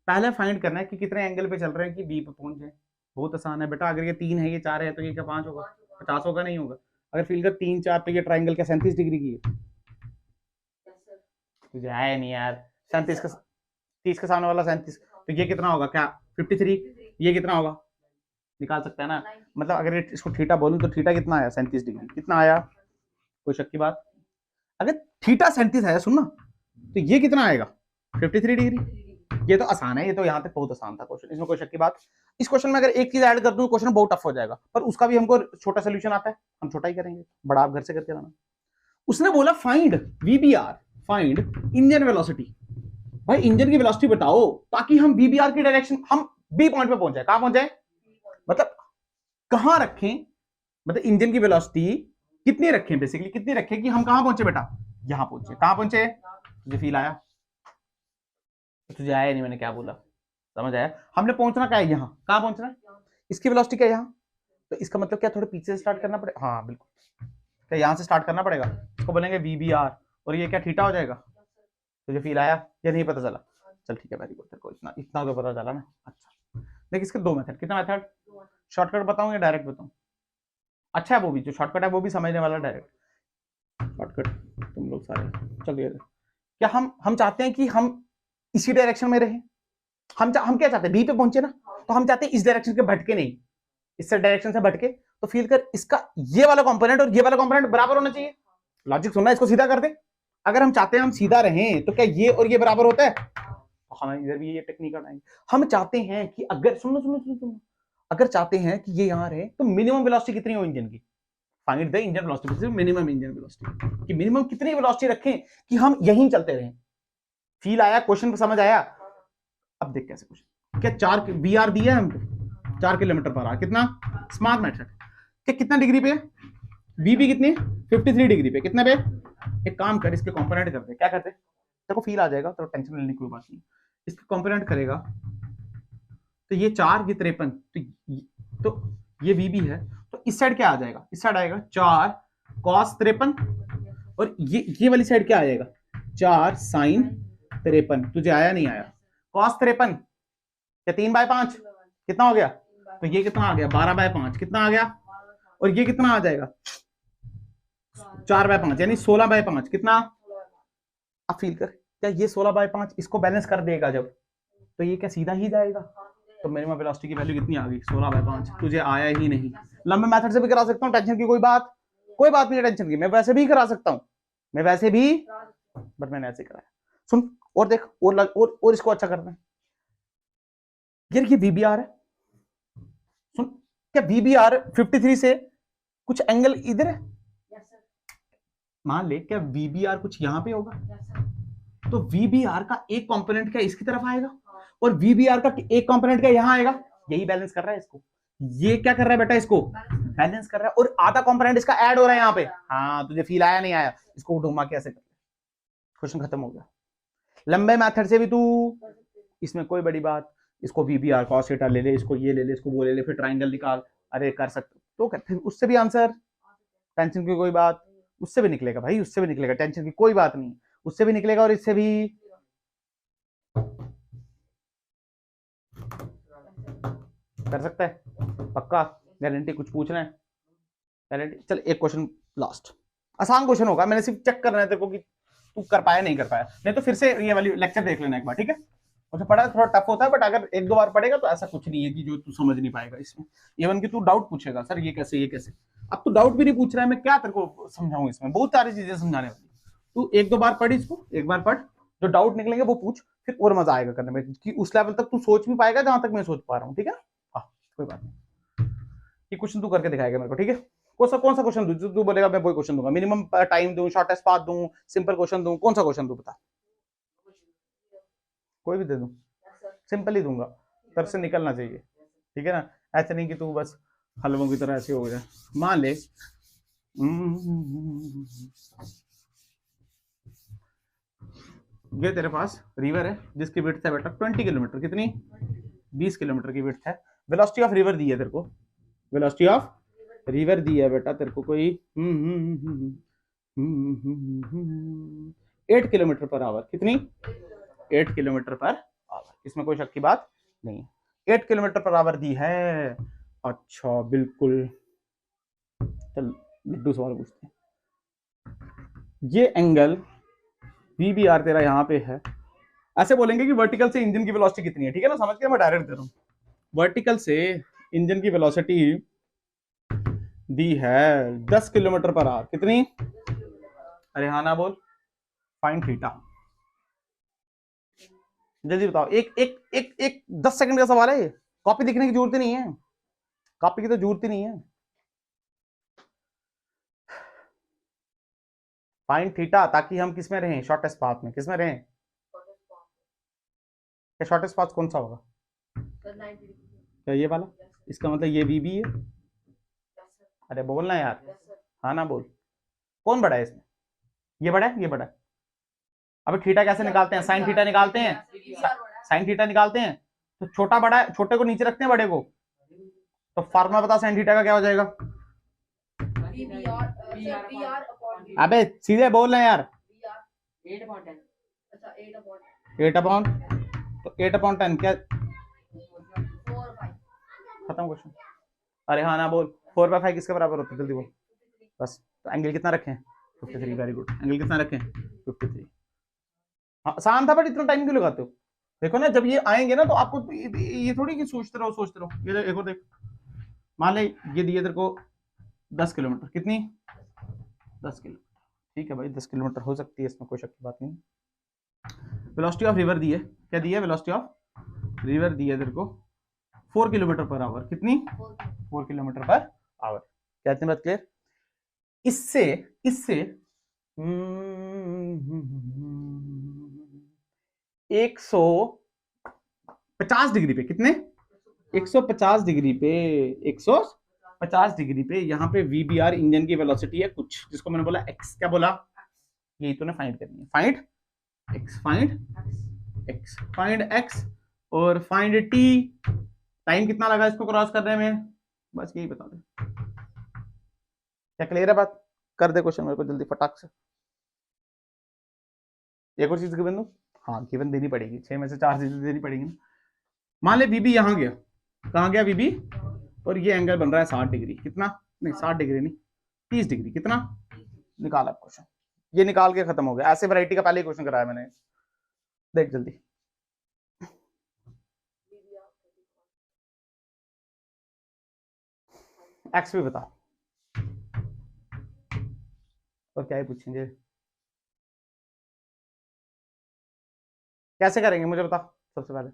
पहले फाइंड करना है कि कितने एंगल पे चल रहे हैं कि B पे पहुंच जाए। बहुत आसान है बेटा। अगर ये 3 है, ये 4 है, तो ये क्या 5 होगा? 50 होगा? नहीं होगा। अगर फिगर 3 4 तो ये ट्राइंगल क्या 37 डिग्री की है? तुझे आया नहीं यार? 37 का 30 के सामने वाला 37, तो ये कितना होगा? क्या 53? ये कितना होगा? निकाल सकता है ना? मतलब अगर इसको थीटा बोलूं तो थीटा कितना आया? 37 डिग्री। कितना आया? कोई शक की बात? अगर थीटा 37 आया, सुनना, तो ये कितना आएगा? 53 डिग्री। ये तो आसान है, ये तो यहाँ तक बहुत आसान था क्वेश्चन, इसमें कोई शक की बात। इस क्वेश्चन में अगर एक चीज ऐड कर दूं क्वेश्चन बहुत टफ हो जाएगा, पर उसका भी हमको छोटा सोल्यूशन आता है, हम छोटा ही करेंगे, बड़ा आप घर से करके लाना। उसने बोला find VBR, find engine velocity. भाई इंजन की वेलोसिटी बताओ ताकि हम VBR की डायरेक्शन, हम B पॉइंट पे पहुंच जाए। कहां पहुंच जाए? मतलब कहां रखें? मतलब इंजन की वेलोसिटी कितनी रखें, बेसिकली कितनी रखें कि हम कहां पहुंचे बेटा? यहां पहुंचे। कहां पहुंचे? तुझे फील आया? तुझे आया नहीं मैंने क्या बोला? समझ आया? हमने पहुंचना क्या है? यहाँ। कहां पहुंचना है? इसकी वेलोसिटी क्या है? यहाँ। तो इसका मतलब क्या थोड़े पीछे से स्टार्ट करना पड़ेगा? हाँ बिल्कुल। क्या यहाँ से स्टार्ट करना पड़ेगा? इसको बोलेंगे VBR, और ये क्या थीटा हो जाएगा? तुझे फील आया या नहीं पता चला? चल ठीक है, वेरी गुड। तेरे को इतना इतना तो पता चला ना। अच्छा देखिए, इसके दो मेथड। कितना मेथड? शॉर्टकट बताऊं या डायरेक्ट बताऊं? अच्छा है वो भी, जो शॉर्टकट है वो भी समझने वाला। डायरेक्ट शॉर्टकट तुम लोग सारे चलिए। क्या हम चाहते हैं कि हम इसी डायरेक्शन में रहें? हम क्या चाहते हैं? बी पे पहुंचे ना, तो हम चाहते हैं इस डायरेक्शन के भटके नहीं, इस डायरेक्शन से भटके। तो फील कर, इसका ये वाला कंपोनेंट और ये वाला कंपोनेंट बराबर होना चाहिए। लॉजिक सुनना, इसको सीधा कर दे। अगर हम चाहते हैं हम सीधा रहें तो क्या ये और ये बराबर होता है? तो हम इधर भी ये टेक्निक लगाएंगे। हम चाहते हैं कि अगर सुनो सुनो सुनो सुनो, अगर चाहते हैं कि ये यहां रहे तो मिनिमम वेलोसिटी कितनी हो इंजन की? Find the engine velocity, minimum engine velocity, कि मिनिमम कितनी वेलोसिटी रखें कि हम यहीं चलते रहें। फील आया? क्वेश्चन समझ आया? अब देख कैसे क्वेश्चन, क्या 4 VR दिया है हमको 4 किलोमीटर पर आवर, कितना स्मार्ट मेथड, क्या कितना डिग्री पे, VB कितनी 53 डिग्री पे, कितने पे, एक काम कर इसके कंपोनेंट करते हैं, क्या करते हैं, तेरे को फील आ जाएगा तो टेंशन लेने की कोई बात नहीं, इसके कंपोनेंट करेगा तो ये 4 ये 53, तो ये VB है, तो इस साइड क्या आ जाएगा, इस साइड आएगा 4 cos 53 और ये वाली साइड क्या आएगा 4 sin 53, तुझे आया नहीं आया, cos 53 क्या 3/5 कितना हो गया, तो ये कितना आ गया 12/5 कितना आ गया, और ये कितना आ जाएगा 4/5 यानी 16/5 कितना, अब फील कर, क्या ये 16/5 इसको बैलेंस कर देगा जब, तो ये क्या सीधा ही जाएगा, तो मिनिमम वेलोसिटी की वैल्यू कितनी आ गई 16/5, तुझे आया ही नहीं, लंबे मेथड से भी करा सकता हूँ, टेंशन की कोई बात नहीं है, टेंशन की, मैं वैसे भी करा सकता हूँ, मैं वैसे भी, बट मैंने ऐसे कराया, सुन और देख और इसको अच्छा करना है यार, ये VBR है, सुन क्या VBR 53 से कुछ एंगल इधर है, मान ले क्या VBR कुछ यहां पे होगा, तो VBR का एक कंपोनेंट क्या इसकी तरफ आएगा और VBR का एक कंपोनेंट क्या यहां आएगा, यही बैलेंस कर रहा है इसको, ये क्या कर रहा है बेटा, इसको बैलेंस कर रहा है, और आधा कंपोनेंट इसका ऐड हो रहा है यहाँ पे, हाँ तुझे फील आया नहीं आया, इसको घुमा के ऐसे कर, क्वेश्चन खत्म हो गया, लंबे मेथड से भी तू, इसमें कोई बड़ी बात, इसको VBR cos थीटा ले ले, इसको ये ले ले, इसको वो ले ले, फिर ट्राइंगल निकाल, अरे कर सकते तो फिर उससे भी आंसर, टेंशन की कोई बात, उससे भी निकलेगा भाई, उससे भी निकलेगा, टेंशन की कोई बात नहीं, उससे भी निकलेगा और इससे भी, कर सकता है पक्का, गारंटी, कुछ पूछना है गारंटी, चल एक क्वेश्चन लास्ट, आसान क्वेश्चन होगा, मैंने सिर्फ चेक करना है तेरे को कि तू कर पाया नहीं कर पाया, नहीं तो फिर से ये वाली लेक्चर देख लेना एक बार, ठीक है, मुझे पढ़ा थोड़ा टफ होता है, बट अगर 1-2 बार पढ़ेगा तो ऐसा कुछ नहीं है कि जो तू समझ नहीं पाएगा इसमें, इवन कि तू डाउट पूछेगा, सर ये कैसे ये कैसे, अब तू डाउट भी नहीं पूछ रहा है, मैं क्या तेरे को समझाऊं, इसमें बहुत सारी चीजें समझाने वाली, तू 1-2 बार पढ़ इसको, एक बार पढ़, जो डाउट निकलेंगे वो पूछ, फिर और मजा आएगा करने में, कि उस लेवल तक तू सोच भी पाएगा जहां तक मैं सोच पा रहा हूँ, ठीक है, हाँ कोई बात नहीं, ये क्वेश्चन तू करके दिखाएगा मेरे को, ठीक है, कौन सा क्वेश्चन दूं, तू बोलेगा मैं वही क्वेश्चन दूंगा, मिनिमम टाइम दूं, शॉर्टेस्ट पाथ दूं, सिंपल क्वेश्चन दूं, कौन सा क्वेश्चन दूं बता, कोई भी दे दूं, सिंपल ही दूंगा, तरफ से निकलना चाहिए, ठीक है ना, ऐसे नहीं कि तू बस हलवों की तरह ऐसे हो जाए, मान ले ये तेरे पास रिवर है जिसकी विड्थ है बेटा 20 किलोमीटर, कितनी 20 किलोमीटर की विड्थ है, वेलोसिटी ऑफ रिवर दी है तेरे को, वेलोसिटी ऑफ रिवर दी है बेटा तेरे को कोई 8 किलोमीटर पर आवर, कितनी 8 किलोमीटर पर आवर, इसमें कोई शक की बात नहीं, 8 किलोमीटर पर आवर दी है, अच्छा बिल्कुल, चल लड्डू सवाल पूछते हैं, ये एंगल VBR तेरा यहाँ पे है, ऐसे बोलेंगे कि वर्टिकल से इंजन की वेलोसिटी कितनी है, ठीक है ना, समझ के मैं डायरेक्ट दे रहा हूँ, वर्टिकल से इंजन की वेलोसिटी दी है 10 किलोमीटर पर आवर, कितनी, अरे हाँ ना बोल, फाइंड थीटा, जल्दी बताओ, एक 10 सेकंड का सवाल है, कॉपी दिखने की जरूरत ही नहीं है, कॉपी की तो जरूरत ही नहीं है, फाइंड थीटा, ताकि हम किस में रहें, शॉर्टेस्ट पाथ में, किस में रहें, क्या शॉर्टेस्ट पाथ कौन सा होगा, क्या ये वाला, इसका मतलब ये VB है, अरे बोलना यार, हाँ ना बोल, कौन बड़ा है इसमें, ये बड़ा है, ये बड़ा है, अब थीटा कैसे निकालते हैं, साइन थीटा निकालते हैं, साइन थीटा निकालते हैं, तो छोटा बड़ा है, छोटे को नीचे रखते हैं बड़े को, तो फार्मूला बता साइन थीटा का क्या हो जाएगा, अबे सीधे बोल रहे हैं यार, 8/10, तो 8/10 क्या, खत्म क्वेश्चन, अरे हाँ ना बोल, 4/5 किसके बराबर होता है, जल्दी बोल, बस, तो एंगल कितना रखें 53, वेरी गुड, एंगल कितना रखें 53, हाँ आसान था, बट इतना टाइम क्यों लगाते हो, देखो ना जब ये आएंगे ना तो आपको ये थोड़ी कि सोचते रहो, ये एक और देख, मान ले ये दिए तेरे को 10 किलोमीटर, कितनी 10 किलोमीटर, ठीक है भाई 10 किलोमीटर हो सकती है, इसमें कोई शक की बात नहीं, वेलोसिटी ऑफ रिवर दी है, क्या दी है, वेलोसिटी ऑफ रिवर दी है तेरे को 4 किलोमीटर पर आवर, कितनी 4 किलोमीटर पर आवर, कहते हैं बात क्लियर, इससे इससे 100 50 डिग्री पे, कितने 150 डिग्री पे, 150 डिग्री पे यहाँ पे VBR इंजन की वेलोसिटी है कुछ, जिसको मैंने बोला x, क्या बोला, यही तूने फाइंड करनी है, फाइंड x, फाइंड x और फाइंड t, टाइम कितना लगा इसको क्रॉस करने में, बस यही बता दे। क्या क्लियर है बात, कर दे क्वेश्चन मेरे को जल्दी फटाक से। एक और चीज गिवन दो, हाँ गिवन देनी पड़ेगी, 6 में से 4 चीजें देनी पड़ेगी ना। मान ले VB यहाँ गया, कहाँ गया VB, और ये एंगल बन रहा है 60 डिग्री, कितना, नहीं 60 डिग्री नहीं, 30 डिग्री, कितना, निकाला क्वेश्चन, ये निकाल के खत्म हो गया। ऐसे वैरायटी का पहले क्वेश्चन कराया मैंने, देख जल्दी। एक्स भी बता, और क्या ही पूछेंगे, कैसे करेंगे मुझे बता सबसे पहले।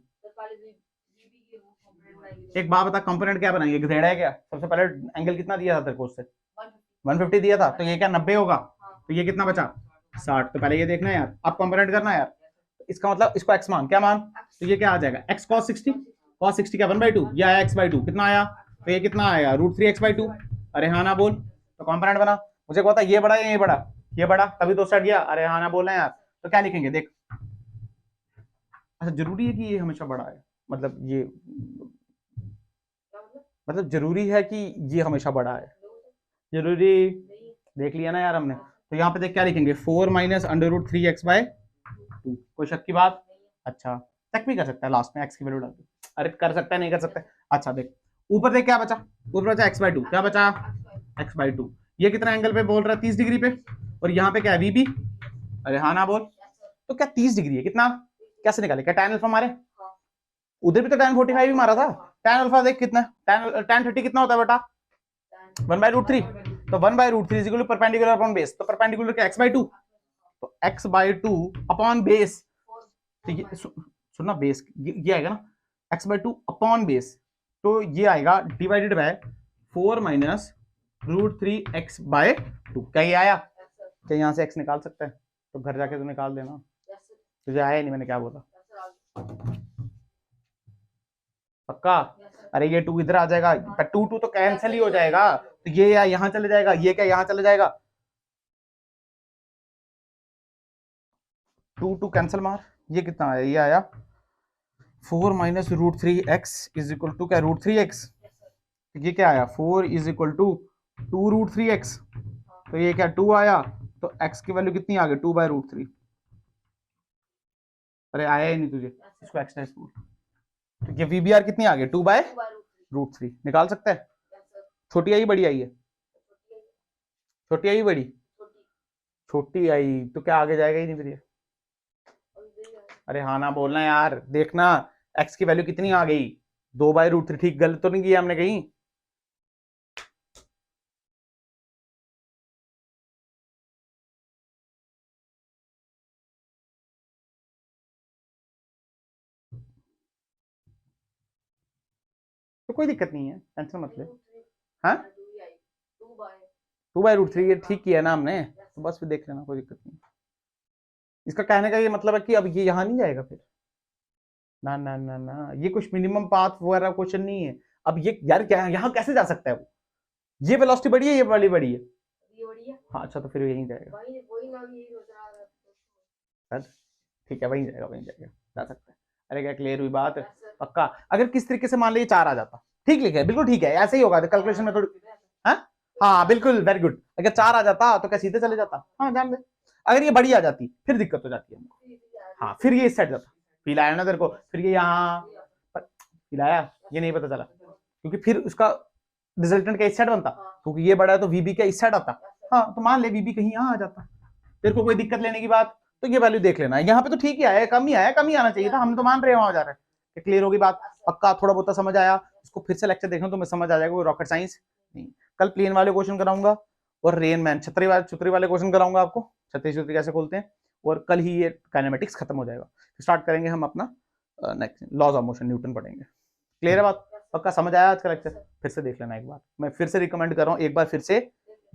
एक बात बता, कंपोनेंट क्या बनाएंगे, जेड है क्या, सबसे पहले एंगल कितना दिया था तेरे को उससे, 150 दिया था, तो ये क्या 90 होगा, तो ये कितना बचा 60, तो पहले ये देखना है यार, अब कंपोनेंट करना है यार, इसका मतलब इसको x मान, क्या मान, तो ये क्या आ जाएगा x cos 60, cos 60 क्या 1/2, ये आया x/2, कितना आया, तो ये कितना आया √3x/2, अरे हाँ ना बोल, तो कंपोनेंट बना। मुझे पता ये बड़ा है ये बड़ा, ये बड़ा तभी तो सेट गया, अरे हाँ ना बोल रहे हैं यार, तो क्या लिखेंगे देख, अच्छा जरूरी है कि ये हमेशा बड़ा है, मतलब ये मतलब जरूरी है कि ये हमेशा बड़ा है, जरूरी, देख लिया ना यार हमने, तो यहाँ पे देख क्या लिखेंगे 4 माइनस √3x/2, कोई शक की बात, अच्छा चेक भी कर सकता है लास्ट में x की वैल्यू डाल के, अरे कर सकता है नहीं कर सकता है, अच्छा देख ऊपर देख क्या बचा, ऊपर बचा x/2, क्या बचा x/2, ये कितना एंगल पे बोल रहा है 30 डिग्री पे, और यहाँ पे क्या है VB, अरे हाँ ना बोल, तो क्या 30 डिग्री है, कितना, कैसे निकाले, क्या tan अल्फा मारे, उधर भी तो tan 45 भी मारा था, tan अल्फा देख कितना, tan 30 कितना होता है बेटा 1/√3, तो 1/√3 is equal to perpendicular upon base, तो परपेंडिकुलर क्या x/2, तो x/2 अपॉन बेस, तो ये सुनना बेस ये आएगा ना x/2 अपॉन बेस, तो ये आएगा डिवाइडेड बाय 4 माइनस √3x/2, क्या ये आया, क्या यहाँ से x निकाल सकता है, तो घर जाके तो निकाल देना, तुझे आया नहीं मैंने क्या बोला, पक्का, अरे ये 2 इधर आ जाएगा, 2 तो कैंसिल ही हो जाएगा, तो ये या यहां चले जाएगा, ये क्या यहां चले जाएगा, 2 कैंसिल मार, ये कितना आया, ये आया 4 minus √3x is equal to क्या √3x, ये क्या आया 4 इज इक्वल टू 2√3x, तो ये क्या 2 आया, तो x की वैल्यू कितनी आ गई 2/√3, अरे आया ही नहीं तुझे, इसको x टेस्ट बोल, तो ये VBR कितनी आ गई 2/√3, निकाल सकता है, छोटी आई बड़ी आई है, छोटी आई बड़ी, छोटी आई तो क्या आगे जाएगा ही नहीं फिर ये, अरे हाँ ना बोलना यार, देखना x की वैल्यू कितनी आ गई 2/√3, ठीक गलत तो नहीं किया हमने कहीं, तो कोई दिक्कत नहीं है, टेंशन मत ले, हाँ 2/√3 ये ठीक किया ना हमने, तो बस फिर देख लेना कोई दिक्कत नहीं, इसका कहने का ये मतलब है कि अब ये यहाँ नहीं जाएगा फिर, ना ना ना ना, ये कुछ मिनिमम पाथ वगैरह क्वेश्चन नहीं है, अब ये यार क्या यहाँ कैसे जा सकता है वो, ये वेलोसिटी बड़ी है, ये वाली बड़ी है, हाँ अच्छा तो फिर यहीं जाएगा, सर ठीक है वहीं जाएगा, वहीं जाएगा, जा सकता है, अरे क्या क्लियर हुई बात, पक्का, अगर किस तरीके से मान लीजिए 4 आ जाता, ठीक लिखे बिल्कुल ठीक है, ऐसे ही होगा कैलकुलेशन में थोड़ी, हाँ हाँ बिल्कुल वेरी गुड, अगर 4 आ जाता तो क्या सीधे चले जाता, हाँ जान दे, अगर ये बड़ी आ जाती फिर दिक्कत हो जाती है हमको, हाँ फिर ये इस साइड जाता, फील आया ना तेरे को, फिर ये यहाँ फील आया, ये नहीं पता चला, क्योंकि फिर उसका रिजल्टेंट का इस साइड बनता, क्योंकि ये बड़ा है तो VB का इस साइड आता, हाँ तो मान ले VB कहीं यहाँ आ जाता, तेरे को कोई दिक्कत लेने की बात, तो ये वैल्यू देख लेना, यहाँ पे तो ठीक ही आया, कम ही आया, कम ही आना चाहिए था, हम तो मान रहे हैं वहां जा रहे हैं, क्लियर होगी बात, पक्का थोड़ा बहुत समझ आया, इसको फिर से लेक्चर देखना तो मैं समझ आ जाएगा, रॉकेट साइंस नहीं, कल प्लेन वाले क्वेश्चन कराऊंगा, और रेन मैन छतरी वाले क्वेश्चन कराऊंगा आपको, छतरी छतरी कैसे खोलते हैं, और कल ही ये काइनेमेटिक्स खत्म हो जाएगा, स्टार्ट करेंगे हम अपना next laws of motion, Newton पढ़ेंगे, क्लियर है बात, पक्का समझ आया आज का लेक्चर, फिर से देख लेना एक बार, मैं फिर से रिकमेंड कर रहा हूँ एक बार फिर से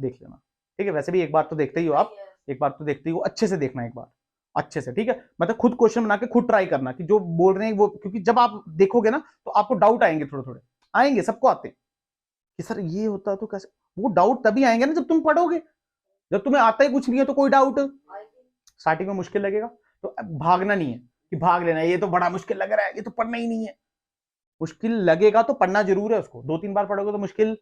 देख लेना, ठीक है, वैसे भी एक बार तो देखते ही हो आप, एक बार तो देखते ही हो, अच्छे से देखना एक बार, अच्छे से, ठीक है। मतलब खुद क्वेश्चन बना के खुद ट्राई करना कि जो बोल रहे हैं वो, क्योंकि जब आप देखोगे ना तो आपको डाउट आएंगे, थोड़े थोड़े आएंगे, सबको आते हैं कि सर ये होता तो कैसे। वो डाउट तभी आएंगे ना जब तुम पढ़ोगे। जब तुम्हें आता ही कुछ नहीं है तो कोई डाउट, स्टार्टिंग में मुश्किल लगेगा। तो भागना नहीं है कि भाग लेना है, ये तो बड़ा मुश्किल लग रहा है, ये तो पढ़ना ही नहीं है। मुश्किल लगेगा तो पढ़ना जरूर है उसको, 2-3 बार पढ़ोगे तो मुश्किल